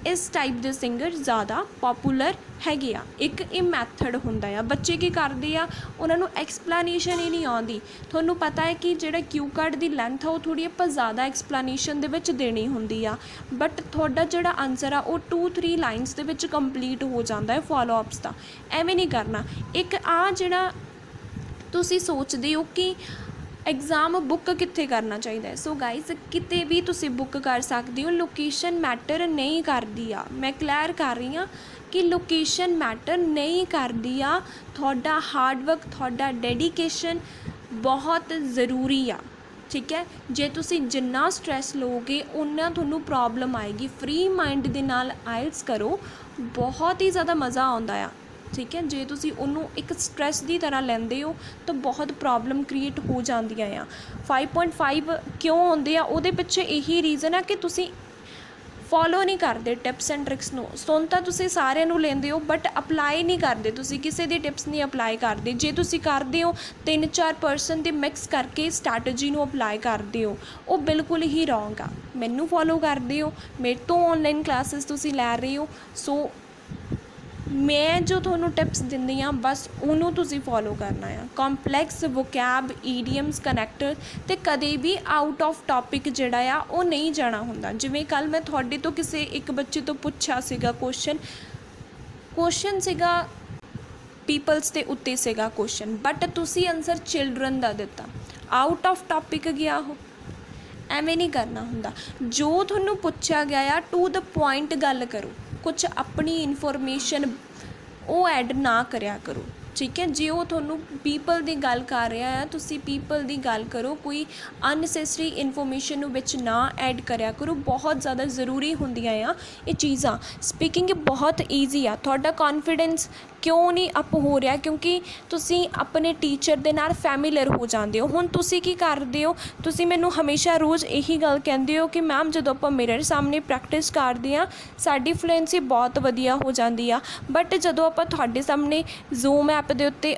ਇਸ ਟਾਈਪ ਦੇ ਸਿੰਗਰ ਜ਼ਿਆਦਾ ਪੋਪੂਲਰ ਹੈਗੇ ਆ। ਇੱਕ ਇਹ ਮੈਥਡ ਹੁੰਦਾ ਆ। ਬੱਚੇ ਕੀ ਕਰਦੇ ਆ, ਉਹਨਾਂ ਨੂੰ ਐਕਸਪਲੈਨੇਸ਼ਨ ਹੀ ਨਹੀਂ ਆਉਂਦੀ। ਤੁਹਾਨੂੰ ਪਤਾ ਹੈ ਕਿ ਜਿਹੜਾ ਕਿਊ ਕਾਰਡ ਦੀ ਲੈਂਥ ਆ, ਉਹ ਥੋੜ੍ਹੀ ਆਪਾਂ ਜ਼ਿਆਦਾ ਐਕਸਪਲੈਨੇਸ਼ਨ ਦੇ ਵਿੱਚ ਦੇਣੀ ਹੁੰਦੀ ਆ, ਬਟ ਤੁਹਾਡਾ ਜਿਹੜਾ ਆਨਸਰ ਆ ਉਹ 2-3 ਲਾਈਨਸ ਦੇ ਵਿੱਚ ਕੰਪਲੀਟ ਹੋ ਜਾਂਦਾ ਹੈ ਫੋਲੋਅਪਸ ਦਾ। ਐਵੇਂ ਨਹੀਂ ਕਰਨਾ। ਇੱਕ ਆ ਜਿਹੜਾ ਤੁਸੀਂ ਸੋਚਦੇ ਹੋ ਕਿ ਐਗਜ਼ਾਮ ਬੁੱਕ ਕਿੱਥੇ ਕਰਨਾ ਚਾਹੀਦਾ ਹੈ, ਸੋ ਗਾਈਜ਼ ਕਿਤੇ ਵੀ ਤੁਸੀਂ ਬੁੱਕ ਕਰ ਸਕਦੇ ਹੋ। ਲੋਕੇਸ਼ਨ ਮੈਟਰ ਨਹੀਂ ਕਰਦੀ ਆ। ਮੈਂ ਕਲੀਅਰ ਕਰ ਰਹੀ ਹਾਂ ਕਿ ਲੋਕੇਸ਼ਨ ਮੈਟਰ ਨਹੀਂ ਕਰਦੀ ਆ। ਤੁਹਾਡਾ ਹਾਰਡ ਵਰਕ, ਤੁਹਾਡਾ ਡੈਡੀਕੇਸ਼ਨ ਬਹੁਤ ਜ਼ਰੂਰੀ ਆ, ਠੀਕ ਹੈ। ਜੇ ਤੁਸੀਂ ਜਿੰਨਾ ਸਟ੍ਰੈਸ ਲਓਗੇ, ਉਨਾ ਤੁਹਾਨੂੰ ਪ੍ਰੋਬਲਮ ਆਏਗੀ। ਫਰੀ ਮਾਈਂਡ ਦੇ ਨਾਲ ਆਇਲਸ ਕਰੋ, ਬਹੁਤ ਹੀ ਜ਼ਿਆਦਾ ਮਜ਼ਾ ਆਉਂਦਾ ਆ, ਠੀਕ ਹੈ। ਜੇ ਤੁਸੀਂ ਉਹਨੂੰ ਇੱਕ ਸਟ੍ਰੈਸ ਦੀ ਤਰ੍ਹਾਂ ਲੈਂਦੇ ਹੋ ਤਾਂ ਬਹੁਤ ਪ੍ਰੋਬਲਮ ਕ੍ਰੀਏਟ ਹੋ ਜਾਂਦੀਆਂ ਆ। 5.5 ਕਿਉਂ ਆਉਂਦੇ ਆ? ਉਹਦੇ ਪਿੱਛੇ ਇਹੀ ਰੀਜ਼ਨ ਆ ਕਿ ਤੁਸੀਂ ਫੋਲੋ ਨਹੀਂ ਕਰਦੇ ਟਿਪਸ ਐਂਡ ਟ੍ਰਿਕਸ ਨੂੰ। ਸੁਣ ਤਾਂ ਤੁਸੀਂ ਸਾਰਿਆਂ ਨੂੰ ਲੈਂਦੇ ਹੋ, ਬਟ ਅਪਲਾਈ ਨਹੀਂ ਕਰਦੇ। ਤੁਸੀਂ ਕਿਸੇ ਦੀ ਟਿਪਸ ਨਹੀਂ ਅਪਲਾਈ ਕਰਦੇ। ਜੇ ਤੁਸੀਂ ਕਰਦੇ ਹੋ 3-4% ਦੇ ਮਿਕਸ ਕਰਕੇ ਸਟ੍ਰੈਟਜੀ ਨੂੰ ਅਪਲਾਈ ਕਰਦੇ ਹੋ, ਉਹ ਬਿਲਕੁਲ ਹੀ ਰੋਂਗ ਆ। ਮੈਨੂੰ ਫੋਲੋ ਕਰਦੇ ਹੋ, ਮੇਰੇ ਤੋਂ ਔਨਲਾਈਨ ਕਲਾਸਿਸ ਤੁਸੀਂ ਲੈ ਰਹੇ ਹੋ, ਸੋ ਮੈਂ ਜੋ ਤੁਹਾਨੂੰ ਟਿਪਸ ਦਿੰਦੀ ਹਾਂ ਬਸ ਉਹਨੂੰ ਤੁਸੀਂ ਫੋਲੋ ਕਰਨਾ ਆ। ਕੰਪਲੈਕਸ ਵੋਕੈਬ, ਈਡੀਅਮਸ, ਕਨੈਕਟਰ, ਅਤੇ ਕਦੇ ਵੀ ਆਊਟ ਆਫ ਟੋਪਿਕ ਜਿਹੜਾ ਆ ਉਹ ਨਹੀਂ ਜਾਣਾ ਹੁੰਦਾ। ਜਿਵੇਂ ਕੱਲ੍ਹ ਮੈਂ ਤੁਹਾਡੇ ਤੋਂ ਕਿਸੇ ਇੱਕ ਬੱਚੇ ਤੋਂ ਪੁੱਛਿਆ ਸੀਗਾ ਕੁਐਸਚਨ ਸੀਗਾ ਪੀਪਲਸ ਦੇ ਉੱਤੇ ਸੀਗਾ ਕੁਐਸਚਨ, ਬਟ ਤੁਸੀਂ ਆਨਸਰ ਚਿਲਡਰਨ ਦਾ ਦਿੱਤਾ, ਆਊਟ ਆਫ ਟੋਪਿਕ ਗਿਆ ਉਹ। ਐਵੇਂ ਨਹੀਂ ਕਰਨਾ ਹੁੰਦਾ। ਜੋ ਤੁਹਾਨੂੰ ਪੁੱਛਿਆ ਗਿਆ ਆ, ਟੂ ਦ ਪੁਆਇੰਟ ਗੱਲ ਕਰੋ। ਕੁਛ ਆਪਣੀ ਇਨਫੋਰਮੇਸ਼ਨ ਉਹ ਐਡ ਨਾ ਕਰਿਆ ਕਰੋ, ਠੀਕ ਹੈ। ਜੇ ਉਹ ਤੁਹਾਨੂੰ ਪੀਪਲ ਦੀ ਗੱਲ ਕਰ ਰਿਹਾ ਆ, ਤੁਸੀਂ ਪੀਪਲ ਦੀ ਗੱਲ ਕਰੋ, ਕੋਈ ਅਨਨੈਸੈਸਰੀ ਇਨਫੋਰਮੇਸ਼ਨ ਨੂੰ ਵਿੱਚ ਨਾ ਐਡ ਕਰਿਆ ਕਰੋ। ਬਹੁਤ ਜ਼ਿਆਦਾ ਜ਼ਰੂਰੀ ਹੁੰਦੀਆਂ ਆ ਇਹ ਚੀਜ਼ਾਂ। ਸਪੀਕਿੰਗ ਬਹੁਤ ਈਜ਼ੀ ਆ। ਤੁਹਾਡਾ ਕੌਨਫੀਡੈਂਸ ਕਿਉਂ ਨਹੀਂ ਅਪ ਹੋ ਰਿਹਾ? ਕਿਉਂਕਿ ਤੁਸੀਂ ਆਪਣੇ ਟੀਚਰ ਦੇ ਨਾਲ ਫੈਮੀਲੀਅਰ ਹੋ ਜਾਂਦੇ ਹੋ। ਹੁਣ ਤੁਸੀਂ ਕੀ ਕਰਦੇ ਹੋ, ਤੁਸੀਂ ਮੈਨੂੰ ਹਮੇਸ਼ਾ ਰੋਜ਼ ਇਹੀ ਗੱਲ ਕਹਿੰਦੇ ਹੋ ਕਿ ਮੈਮ ਜਦੋਂ ਆਪਾਂ ਮਿਰਰ ਸਾਹਮਣੇ ਪ੍ਰੈਕਟਿਸ ਕਰਦੇ ਹਾਂ ਸਾਡੀ ਫਲੂਐਂਸੀ ਬਹੁਤ ਵਧੀਆ ਹੋ ਜਾਂਦੀ ਆ, ਬਟ ਜਦੋਂ ਆਪਾਂ ਤੁਹਾਡੇ ਸਾਹਮਣੇ ਜ਼ੂਮ ਐਪ ਦੇ ਉੱਤੇ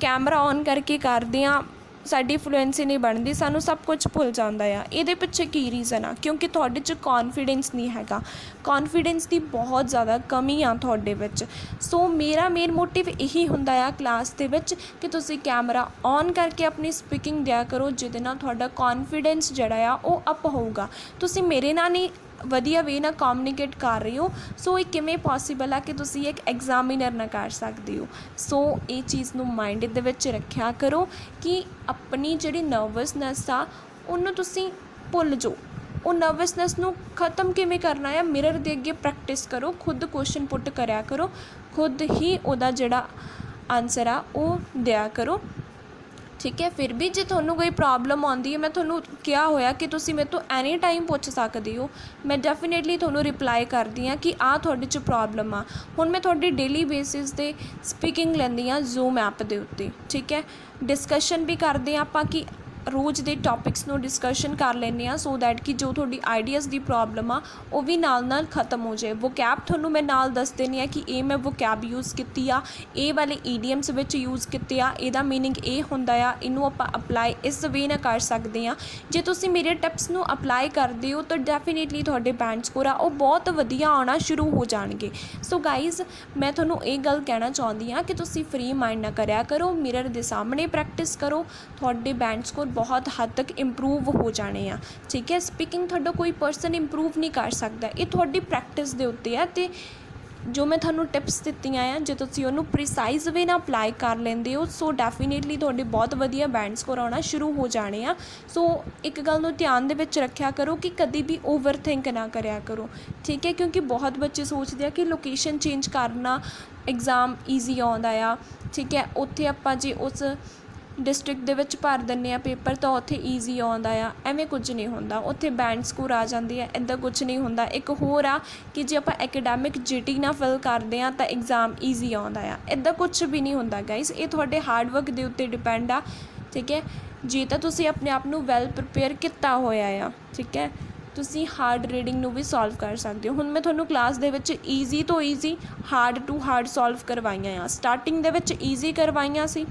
ਕੈਮਰਾ ਔਨ ਕਰਕੇ ਕਰਦੇ ਹਾਂ ਸਾਡੀ ਫਲੂਐਂਸੀ ਨਹੀਂ ਬਣਦੀ, ਸਾਨੂੰ ਸਭ ਕੁਝ ਭੁੱਲ ਜਾਂਦਾ ਆ। ਇਹਦੇ ਪਿੱਛੇ ਕੀ ਰੀਜ਼ਨ ਆ? ਕਿਉਂਕਿ ਤੁਹਾਡੇ 'ਚ ਕੌਨਫੀਡੈਂਸ ਨਹੀਂ ਹੈਗਾ। ਕੌਨਫੀਡੈਂਸ ਦੀ ਬਹੁਤ ਜ਼ਿਆਦਾ ਕਮੀ ਆ ਤੁਹਾਡੇ ਵਿੱਚ। ਸੋ ਮੇਰਾ ਮੇਨ ਮੋਟਿਵ ਇਹੀ ਹੁੰਦਾ ਆ ਕਲਾਸ ਦੇ ਵਿੱਚ ਕਿ ਤੁਸੀਂ ਕੈਮਰਾ ਔਨ ਕਰਕੇ ਆਪਣੀ ਸਪੀਕਿੰਗ ਦਿਆ ਕਰੋ, ਜਿਹਦੇ ਨਾਲ ਤੁਹਾਡਾ ਕੌਨਫੀਡੈਂਸ ਜਿਹੜਾ ਆ ਉਹ ਅਪ ਹੋਊਗਾ। ਤੁਸੀਂ ਮੇਰੇ ਨਾਲ ਨਹੀਂ ਵਧੀਆ ਵੇ ਨਾਲ ਕਮਿਊਨੀਕੇਟ ਕਰ ਰਹੇ ਹੋ, ਸੋ ਇਹ ਕਿਵੇਂ ਪੋਸੀਬਲ ਆ ਕਿ ਤੁਸੀਂ ਇੱਕ ਐਗਜ਼ਾਮੀਨਰ ਨਾ ਕਰ ਸਕਦੇ ਹੋ? ਸੋ ਇਹ ਚੀਜ਼ ਨੂੰ ਮਾਈਂਡ ਦੇ ਵਿੱਚ ਰੱਖਿਆ ਕਰੋ ਕਿ ਆਪਣੀ ਜਿਹੜੀ ਨਰਵਸਨੈਸ ਆ ਉਹਨੂੰ ਤੁਸੀਂ ਭੁੱਲ ਜਾਓ। ਉਹ ਨਰਵਸਨੈਸ ਨੂੰ ਖ਼ਤਮ ਕਿਵੇਂ ਕਰਨਾ ਆ? ਮਿਰਰ ਦੇ ਅੱਗੇ ਪ੍ਰੈਕਟਿਸ ਕਰੋ, ਖੁਦ ਕੁਐਸਚਨ ਪੁੱਟ ਕਰਿਆ ਕਰੋ, ਖੁਦ ਹੀ ਉਹਦਾ ਜਿਹੜਾ ਆਨਸਰ ਆ ਉਹ ਦਿਆ ਕਰੋ। ਠੀਕ ਹੈ। ਫਿਰ ਵੀ ਜੇ ਤੁਹਾਨੂੰ ਕੋਈ ਪ੍ਰੋਬਲਮ ਆਉਂਦੀ ਹੈ, ਮੈਂ ਤੁਹਾਨੂੰ ਕਿਹਾ ਹੋਇਆ ਕਿ ਤੁਸੀਂ ਮੇਰੇ ਤੋਂ ਐਨੀ ਟਾਈਮ ਪੁੱਛ ਸਕਦੇ ਹੋ, ਮੈਂ ਡੈਫੀਨੇਟਲੀ ਤੁਹਾਨੂੰ ਰਿਪਲਾਈ ਕਰਦੀ ਹਾਂ ਕਿ ਆਹ ਤੁਹਾਡੇ 'ਚ ਪ੍ਰੋਬਲਮ ਆ। ਹੁਣ ਮੈਂ ਤੁਹਾਡੀ ਡੇਲੀ ਬੇਸਿਸ 'ਤੇ ਸਪੀਕਿੰਗ ਲੈਂਦੀ ਹਾਂ ਜ਼ੂਮ ਐਪ ਦੇ ਉੱਤੇ। ਠੀਕ ਹੈ। ਡਿਸਕਸ਼ਨ ਵੀ ਕਰਦੇ ਹਾਂ ਆਪਾਂ ਕਿ ਰੋਜ਼ ਦੇ ਟੌਪਿਕਸ ਨੂੰ ਡਿਸਕਸ਼ਨ ਕਰ ਲੈਂਦੇ ਹਾਂ, ਸੋ ਦੈਟ ਕਿ ਜੋ ਤੁਹਾਡੀ ਆਈਡੀਆਜ਼ ਦੀ ਪ੍ਰੋਬਲਮ ਆ ਉਹ ਵੀ ਨਾਲ ਨਾਲ ਖ਼ਤਮ ਹੋ ਜਾਏ। ਵੋਕੈਬ ਤੁਹਾਨੂੰ ਮੈਂ ਨਾਲ ਦੱਸ ਦਿੰਦੀ ਹਾਂ ਕਿ ਇਹ ਮੈਂ ਵੋਕੈਬ ਯੂਜ਼ ਕੀਤੀ ਆ, ਇਹ ਵਾਲੇ ਈਡੀਅਮਸ ਵਿੱਚ ਯੂਜ਼ ਕੀਤੇ ਆ, ਇਹਦਾ ਮੀਨਿੰਗ ਇਹ ਹੁੰਦਾ ਆ, ਇਹਨੂੰ ਆਪਾਂ ਅਪਲਾਈ ਇਸ ਵੇ ਨਾਲ ਕਰ ਸਕਦੇ ਹਾਂ। ਜੇ ਤੁਸੀਂ ਮੇਰੇ ਟਿਪਸ ਨੂੰ ਅਪਲਾਈ ਕਰਦੇ ਹੋ ਤਾਂ ਡੈਫੀਨੇਟਲੀ ਤੁਹਾਡੇ ਬੈਂਡ ਸਕੋਰ ਆ ਉਹ ਬਹੁਤ ਵਧੀਆ ਆਉਣਾ ਸ਼ੁਰੂ ਹੋ ਜਾਣਗੇ। ਸੋ ਗਾਈਜ਼, ਮੈਂ ਤੁਹਾਨੂੰ ਇਹ ਗੱਲ ਕਹਿਣਾ ਚਾਹੁੰਦੀ ਹਾਂ ਕਿ ਤੁਸੀਂ ਫਰੀ ਮਾਈਂਡ ਨਾ ਕਰਿਆ ਕਰੋ, ਮਿਰਰ ਦੇ ਸਾਹਮਣੇ ਪ੍ਰੈਕਟਿਸ ਕਰੋ, ਤੁਹਾਡੇ ਬੈਂਡ ਸਕੋਰ ਬਹੁਤ ਹੱਦ ਤੱਕ ਇੰਪਰੂਵ ਹੋ ਜਾਣੇ ਆ। ਠੀਕ ਹੈ। ਸਪੀਕਿੰਗ ਤੁਹਾਡਾ ਕੋਈ ਪਰਸਨ ਇੰਪਰੂਵ ਨਹੀਂ ਕਰ ਸਕਦਾ, ਇਹ ਤੁਹਾਡੀ ਪ੍ਰੈਕਟਿਸ ਦੇ ਉੱਤੇ ਆ। ਅਤੇ ਜੋ ਮੈਂ ਤੁਹਾਨੂੰ ਟਿਪਸ ਦਿੱਤੀਆਂ ਆ, ਜੇ ਤੁਸੀਂ ਉਹਨੂੰ ਪ੍ਰੀਸਾਈਜ਼ ਵੇ ਨਾਲ ਅਪਲਾਈ ਕਰ ਲੈਂਦੇ ਹੋ, ਸੋ ਡੈਫੀਨੇਟਲੀ ਤੁਹਾਡੇ ਬਹੁਤ ਵਧੀਆ ਬੈਂਡ ਸਕੋਰ ਆਉਣਾ ਸ਼ੁਰੂ ਹੋ ਜਾਣੇ ਆ। ਸੋ ਇੱਕ ਗੱਲ ਨੂੰ ਧਿਆਨ ਦੇ ਵਿੱਚ ਰੱਖਿਆ ਕਰੋ ਕਿ ਕਦੀ ਵੀ ਓਵਰ ਥਿੰਕ ਨਾ ਕਰਿਆ ਕਰੋ। ਠੀਕ ਹੈ। ਕਿਉਂਕਿ ਬਹੁਤ ਬੱਚੇ ਸੋਚਦੇ ਆ ਕਿ ਲੋਕੇਸ਼ਨ ਚੇਂਜ ਕਰਨਾ ਐਗਜ਼ਾਮ ਈਜ਼ੀ ਆਉਂਦਾ ਆ। ਠੀਕ ਹੈ। ਉੱਥੇ ਆਪਾਂ ਜੇ ਉਸ ਡਿਸਟ੍ਰਿਕਟ ਦੇ ਵਿੱਚ ਭਰ ਦਿੰਦੇ ਹਾਂ ਪੇਪਰ ਤਾਂ ਉੱਥੇ ਈਜ਼ੀ ਆਉਂਦਾ ਆ, ਐਵੇਂ ਕੁਝ ਨਹੀਂ ਹੁੰਦਾ। ਉੱਥੇ ਬੈਂਡ ਸਕੋਰ ਆ ਜਾਂਦੀ ਹੈ, ਇੱਦਾਂ ਕੁਝ ਨਹੀਂ ਹੁੰਦਾ। ਇੱਕ ਹੋਰ ਆ ਕਿ ਜੇ ਆਪਾਂ ਐਕੈਡੈਮਿਕ ਜੀਟੀ ਨਾਲ ਫਿਲ ਕਰਦੇ ਹਾਂ ਤਾਂ ਐਗਜ਼ਾਮ ਈਜ਼ੀ ਆਉਂਦਾ ਆ, ਇੱਦਾਂ ਕੁਝ ਵੀ ਨਹੀਂ ਹੁੰਦਾ ਗਾਈਜ਼। ਇਹ ਤੁਹਾਡੇ ਹਾਰਡ ਵਰਕ ਦੇ ਉੱਤੇ ਡਿਪੈਂਡ ਆ। ਠੀਕ ਹੈ। ਜੇ ਤਾਂ ਤੁਸੀਂ ਆਪਣੇ ਆਪ ਨੂੰ ਵੈਲ ਪ੍ਰੀਪੇਅਰ ਕੀਤਾ ਹੋਇਆ ਆ, ਠੀਕ ਹੈ, ਤੁਸੀਂ ਹਾਰਡ ਰੀਡਿੰਗ ਨੂੰ ਵੀ ਸੋਲਵ ਕਰ ਸਕਦੇ ਹੋ। ਹੁਣ ਮੈਂ ਤੁਹਾਨੂੰ ਕਲਾਸ ਦੇ ਵਿੱਚ ਈਜ਼ੀ ਤੋਂ easy, hard to hard solve ਕਰਵਾਈਆਂ ਆ। ਸਟਾਰਟਿੰਗ ਦੇ ਵਿੱਚ ਈਜ਼ੀ ਕਰਵਾਈਆਂ ਸੀ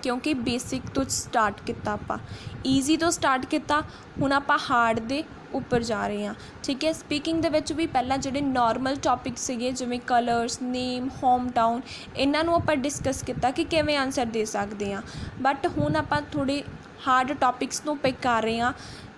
ਕਿਉਂਕਿ ਬੇਸਿਕ ਤੋਂ ਸਟਾਰਟ ਕੀਤਾ, ਆਪਾਂ ਈਜ਼ੀ ਤੋਂ ਸਟਾਰਟ ਕੀਤਾ, ਹੁਣ ਆਪਾਂ ਹਾਰਡ ਦੇ ਉੱਪਰ ਜਾ ਰਹੇ ਹਾਂ। ਠੀਕ ਹੈ। ਸਪੀਕਿੰਗ ਦੇ ਵਿੱਚ ਵੀ ਪਹਿਲਾਂ ਜਿਹੜੇ ਨੋਰਮਲ ਟੌਪਿਕ ਸੀਗੇ ਜਿਵੇਂ ਕਲਰਸ, ਨੇਮ, ਹੋਮ ਟਾਊਨ, ਇਹਨਾਂ ਨੂੰ ਆਪਾਂ ਡਿਸਕਸ ਕੀਤਾ ਕਿ ਕਿਵੇਂ ਆਨਸਰ ਦੇ ਸਕਦੇ ਹਾਂ, ਬਟ ਹੁਣ ਆਪਾਂ ਥੋੜ੍ਹੇ ਹਾਰਡ ਟੌਪਿਕਸ ਨੂੰ ਪਿਕ ਕਰ ਰਹੇ ਹਾਂ।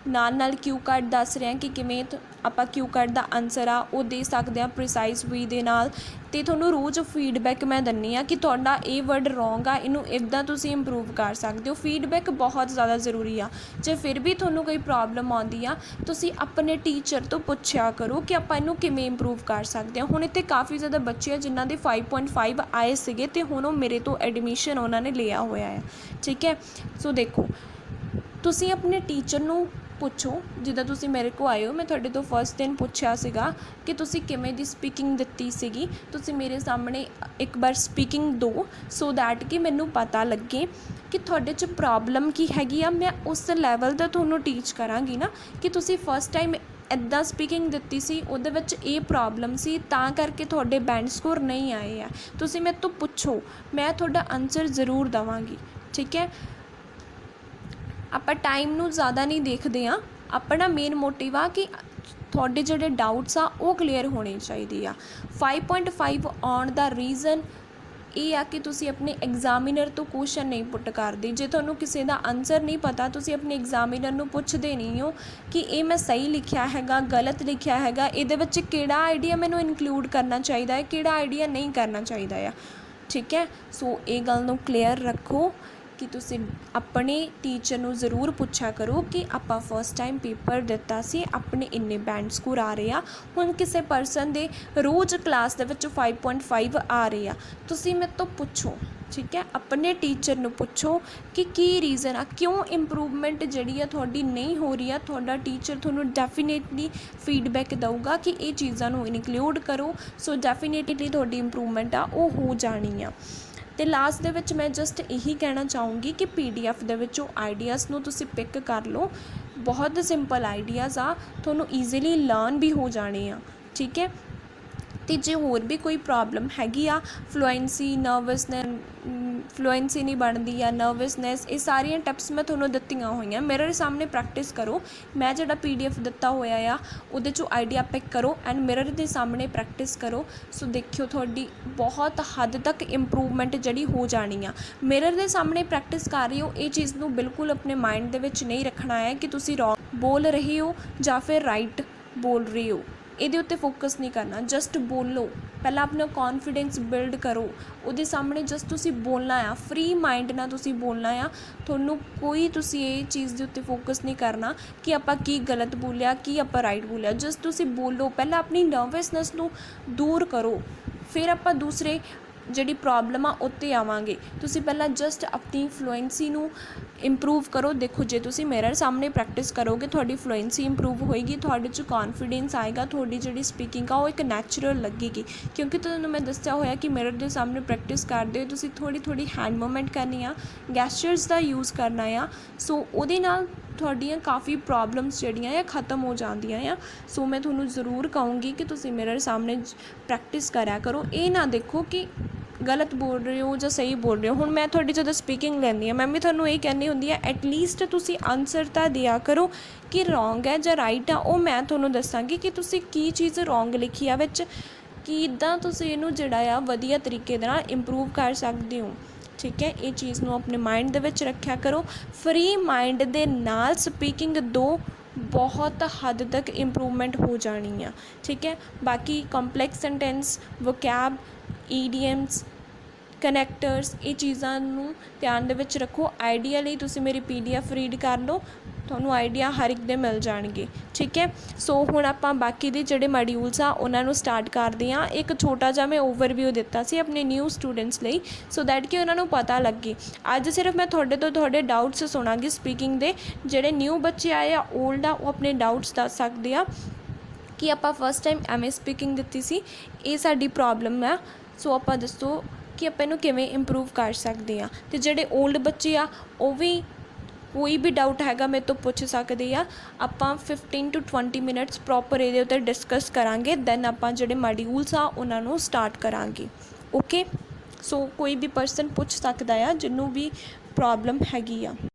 ਨਾਲ ਨਾਲ ਕਿਊ ਕਾਰਡ ਦੱਸ ਰਹੇ ਹਾਂ ਕਿ ਕਿਵੇਂ ਆਪਾਂ ਕਿਊ ਕਾਰਡ ਦਾ ਆਨਸਰ ਆ ਉਹ ਦੇ ਸਕਦੇ ਹਾਂ ਪ੍ਰੀਸਾਈਜ਼ ਵੇ ਦੇ ਨਾਲ। ਅਤੇ ਤੁਹਾਨੂੰ ਰੋਜ਼ ਫੀਡਬੈਕ ਮੈਂ ਦਿੰਦੀ ਹਾਂ ਕਿ ਤੁਹਾਡਾ ਇਹ ਵਰਡ ਰੋਂਗ ਆ, ਇਹਨੂੰ ਇੱਦਾਂ ਤੁਸੀਂ ਇੰਪਰੂਵ ਕਰ ਸਕਦੇ ਹੋ। ਫੀਡਬੈਕ ਬਹੁਤ ਜ਼ਿਆਦਾ ਜ਼ਰੂਰੀ ਆ। ਜੇ ਫਿਰ ਵੀ ਤੁਹਾਨੂੰ ਕੋਈ ਪ੍ਰੋਬਲਮ ਆਉਂਦੀ ਆ, ਤੁਸੀਂ ਆਪਣੇ ਟੀਚਰ ਤੋਂ ਪੁੱਛਿਆ ਕਰੋ ਕਿ ਆਪਾਂ ਇਹਨੂੰ ਕਿਵੇਂ ਇੰਪਰੂਵ ਕਰ ਸਕਦੇ ਹਾਂ। ਹੁਣ ਇੱਥੇ ਕਾਫੀ ਜ਼ਿਆਦਾ ਬੱਚੇ ਆ ਜਿਨ੍ਹਾਂ ਦੇ 5.5 ਆਏ ਸੀਗੇ ਅਤੇ ਹੁਣ ਉਹ ਮੇਰੇ ਤੋਂ ਐਡਮਿਸ਼ਨ ਉਹਨਾਂ ਨੇ ਲਿਆ ਹੋਇਆ ਆ। ਠੀਕ ਹੈ। ਸੋ ਦੇਖੋ, ਤੁਸੀਂ ਆਪਣੇ ਟੀਚਰ ਨੂੰ ਪੁੱਛੋ। ਜਿੱਦਾਂ ਤੁਸੀਂ ਮੇਰੇ ਕੋਲ ਆਏ ਹੋ, ਮੈਂ ਤੁਹਾਡੇ ਤੋਂ ਫਸਟ ਦਿਨ ਪੁੱਛਿਆ ਸੀਗਾ ਕਿ ਤੁਸੀਂ ਕਿਵੇਂ ਦੀ ਸਪੀਕਿੰਗ ਦਿੱਤੀ ਸੀਗੀ। ਤੁਸੀਂ ਮੇਰੇ ਸਾਹਮਣੇ ਇੱਕ ਵਾਰ ਸਪੀਕਿੰਗ ਦਿਓ, ਸੋ ਦੈਟ ਕਿ ਮੈਨੂੰ ਪਤਾ ਲੱਗੇ ਕਿ ਤੁਹਾਡੇ 'ਚ ਪ੍ਰੋਬਲਮ ਕੀ ਹੈਗੀ ਆ। ਮੈਂ ਉਸ ਲੈਵਲ ਦਾ ਤੁਹਾਨੂੰ ਟੀਚ ਕਰਾਂਗੀ ਨਾ ਕਿ ਤੁਸੀਂ ਫਸਟ ਟਾਈਮ ਇੱਦਾਂ ਸਪੀਕਿੰਗ ਦਿੱਤੀ ਸੀ, ਉਹਦੇ ਵਿੱਚ ਇਹ ਪ੍ਰੋਬਲਮ ਸੀ, ਤਾਂ ਕਰਕੇ ਤੁਹਾਡੇ ਬੈਂਡ ਸਕੋਰ ਨਹੀਂ ਆਏ ਆ। ਤੁਸੀਂ ਮੇਰੇ ਤੋਂ ਪੁੱਛੋ, ਮੈਂ ਤੁਹਾਡਾ ਆਨਸਰ ਜ਼ਰੂਰ ਦੇਵਾਂਗੀ। ਠੀਕ ਹੈ। ਆਪਾਂ ਟਾਈਮ ਨੂੰ ਜ਼ਿਆਦਾ ਨਹੀਂ ਦੇਖਦੇ ਹਾਂ, ਆਪਣਾ ਮੇਨ ਮੋਟਿਵ ਆ ਕਿ ਤੁਹਾਡੇ ਜਿਹੜੇ ਡਾਊਟਸ ਆ ਉਹ ਕਲੀਅਰ ਹੋਣੇ ਚਾਹੀਦੇ ਆ। 5.5 ਆਉਣ ਦਾ ਰੀਜ਼ਨ ਇਹ ਆ ਕਿ ਤੁਸੀਂ ਆਪਣੇ ਐਗਜ਼ਾਮੀਨਰ ਤੋਂ ਕੁਐਸਚਨ ਨਹੀਂ ਪੁੱਟ ਕਰਦੇ। ਜੇ ਤੁਹਾਨੂੰ ਕਿਸੇ ਦਾ ਆਨਸਰ ਨਹੀਂ ਪਤਾ, ਤੁਸੀਂ ਆਪਣੇ ਐਗਜ਼ਾਮੀਨਰ ਨੂੰ ਪੁੱਛਦੇ ਨਹੀਂ ਹੋ ਕਿ ਇਹ ਮੈਂ ਸਹੀ ਲਿਖਿਆ ਹੈਗਾ, ਗਲਤ ਲਿਖਿਆ ਹੈਗਾ, ਇਹਦੇ ਵਿੱਚ ਕਿਹੜਾ ਆਈਡੀਆ ਮੈਨੂੰ ਇਨਕਲੂਡ ਕਰਨਾ ਚਾਹੀਦਾ ਹੈ, ਕਿਹੜਾ ਆਈਡੀਆ ਨਹੀਂ ਕਰਨਾ ਚਾਹੀਦਾ ਆ। ਠੀਕ ਹੈ। ਸੋ ਇਹ ਗੱਲ ਨੂੰ ਕਲੀਅਰ ਰੱਖੋ कि तुसी अपने टीचर नूं ज़रूर पुछा करो कि आपां फर्स्ट टाइम पेपर दिता सी, अपने इन्ने बैंड स्कोर आ रहे आ, हुण किसी परसन दे रोज़ क्लास दे विच 5.5 आ रहे आ, तुसी मेरे तो पुछो, ठीक है। अपने टीचर नूं पुछो कि की रीज़न आ, क्यों इंप्रूवमेंट जिहड़ी आ तुहाडी नहीं हो रही आ। तुहाडा टीचर तुहानूं डेफिनेटली फीडबैक दऊगा कि ये चीज़ां नूं इनकलूड करो, सो डेफिनेटली तुहाडी इंप्रूवमेंट आ वो हो जानी आ। तो लास्ट दे विच मैं जस्ट यही कहना चाहूँगी कि PDF दे विचों आइडियाज़ नूं तुसीं पिक कर लो, बहुत सिंपल आइडियाज़ आ, तुहानूं ईजीली लर्न भी हो जाने आ, ठीक है। तो जे होर भी कोई प्रॉब्लम हैगी आ, फ्लुएंसी नहीं बनती या नर्वसनैस, ये सारिया टिप्स मैं तुहानूं दित्तियां होईयां। मिरर सामने प्रैक्टिस करो, मैं जिहड़ा PDF दिता होया आ उहदे चों आइडिया पिक करो एंड मिरर दे सामने प्रैक्टिस करो। सो देखियो तुहाडी बहुत हद तक इंप्रूवमेंट जिहड़ी हो जानी आ। मिरर दे सामने प्रैक्टिस कर रहे हो, ये चीज़ नूं बिल्कुल अपने माइंड दे विच नहीं रखना है कि तुसीं रॉन्ग बोल रहे हो या फिर राइट बोल रहे हो, ਇਹਦੇ ਉੱਤੇ फोकस नहीं करना, जस्ट बोलो। पहला अपना कॉन्फिडेंस बिल्ड करो, ਉਹਦੇ सामने जस्ट तुसी बोलना आ, फ्री माइंड ना तुसी बोलना आ। ਤੁਹਾਨੂੰ कोई तुसी ये चीज़ ਦੇ ਉੱਤੇ फोकस नहीं करना कि ਆਪਾਂ ਕੀ गलत बोलिया की ਆਪਾਂ राइट बोलिया, जस्ट तुसी बोलो। पहला अपनी नर्वसनैस ਨੂੰ दूर करो, फिर ਆਪਾਂ दूसरे ਜਿਹੜੀ प्रॉब्लम आ उत्ते आवांगे। तुसी पहला जस्ट अपनी फ्लुएंसी ਨੂੰ इंप्रूव करो। देखो जे तुसी मिरर सामने प्रैक्टिस करोगे थोड़ी फ्लुएंसी इंप्रूव होएगी, थोड़े च कॉन्फिडेंस आएगा, थोड़ी जी स्पीकिंग आ वो एक नैचुरल लगेगी। क्योंकि तुहानूं मैं दस्सिया होया कि मिरर के सामने प्रैक्टिस करते हो तुसी थोड़ी थोड़ी हैंड मूवमेंट करनी आ, गैस्चर्स का यूज़ करना आ। सो उहदे नाल तुहाडियां काफ़ी प्रॉब्लम्स जिहड़ियां आ खत्म हो जांदियां आ। सो मैं तुहानूं ज़रूर कहूँगी कि तुसी मिरर सामने प्रैक्टिस करा करो। ये ना देखो कि गलत बोल रहे हो या सही बोल रहे हो। हुण मैं तुहाडी जदों स्पीकिंग लैंदी आ, मैं भी तुहानूं ये कहनी हुंदी आ एटलीस्ट तुसी आंसर तां दिया करो कि रॉन्ग है या राइट आ। वो मैं तुहानूं दस्सांगी कि तुसी की चीज़ रॉन्ग लिखी आ विच, किदां तुसी इहनूं जिहड़ा आ वधिया तरीके दे नाल इंप्रूव कर सकदे हो, ठीक है। ये चीज़ नूं अपने माइंड दे विच रखिया करो। फ्री माइंड दे नाल स्पीकिंग दो बहुत हद तक इंप्रूवमेंट हो जानी आ, ठीक है। बाकी कंपलैक्स सेंटेंस, वोकैब, ईडीएम्स, कनैक्टर्स, ये चीज़ां नूं ध्यान दे विच रखो। आइडिया लई तुसीं मेरी PDF रीड कर लो, तुहानूं आइडिया हर एक दे मिल जाणगे, ठीक है। सो हुण आपां बाकी दे जिहड़े मॉड्यूल्स आ उहनां नूं स्टार्ट करदे हां। एक छोटा जिहा मैं ओवरव्यू दित्ता सी अपने न्यू स्टूडेंट्स लई, सो दैट कि उहनां नूं पता लगे। अज सिर्फ मैं तुहाडे तो तुहाडे डाउट्स सुणांगी स्पीकिंग दे। जिहड़े न्यू बच्चे आए आ, ओल्ड आ, वो अपने डाउट्स दस सकदे आ कि आपां फर्स्ट टाइम MA स्पीकिंग दित्ती सी, ये साडी प्रॉब्लम है। सो आपां दसो कि आपां इहनूं किवें इंप्रूव कर सकदे आ। ते जिहड़े ओल्ड बच्चे आ वो भी कोई भी डाउट हैगा मेरे तो पुछ सकदे आ। आपां 15 to 20 मिनट्स प्रॉपर इहदे उत्ते डिस्कस करांगे, दैन आपां जिहड़े मॉड्यूल्स आ उहनां नूं स्टार्ट करांगे, ओके। सो कोई भी परसन पुछ सकदा आ जिन्नूं भी प्रॉब्लम हैगी आ।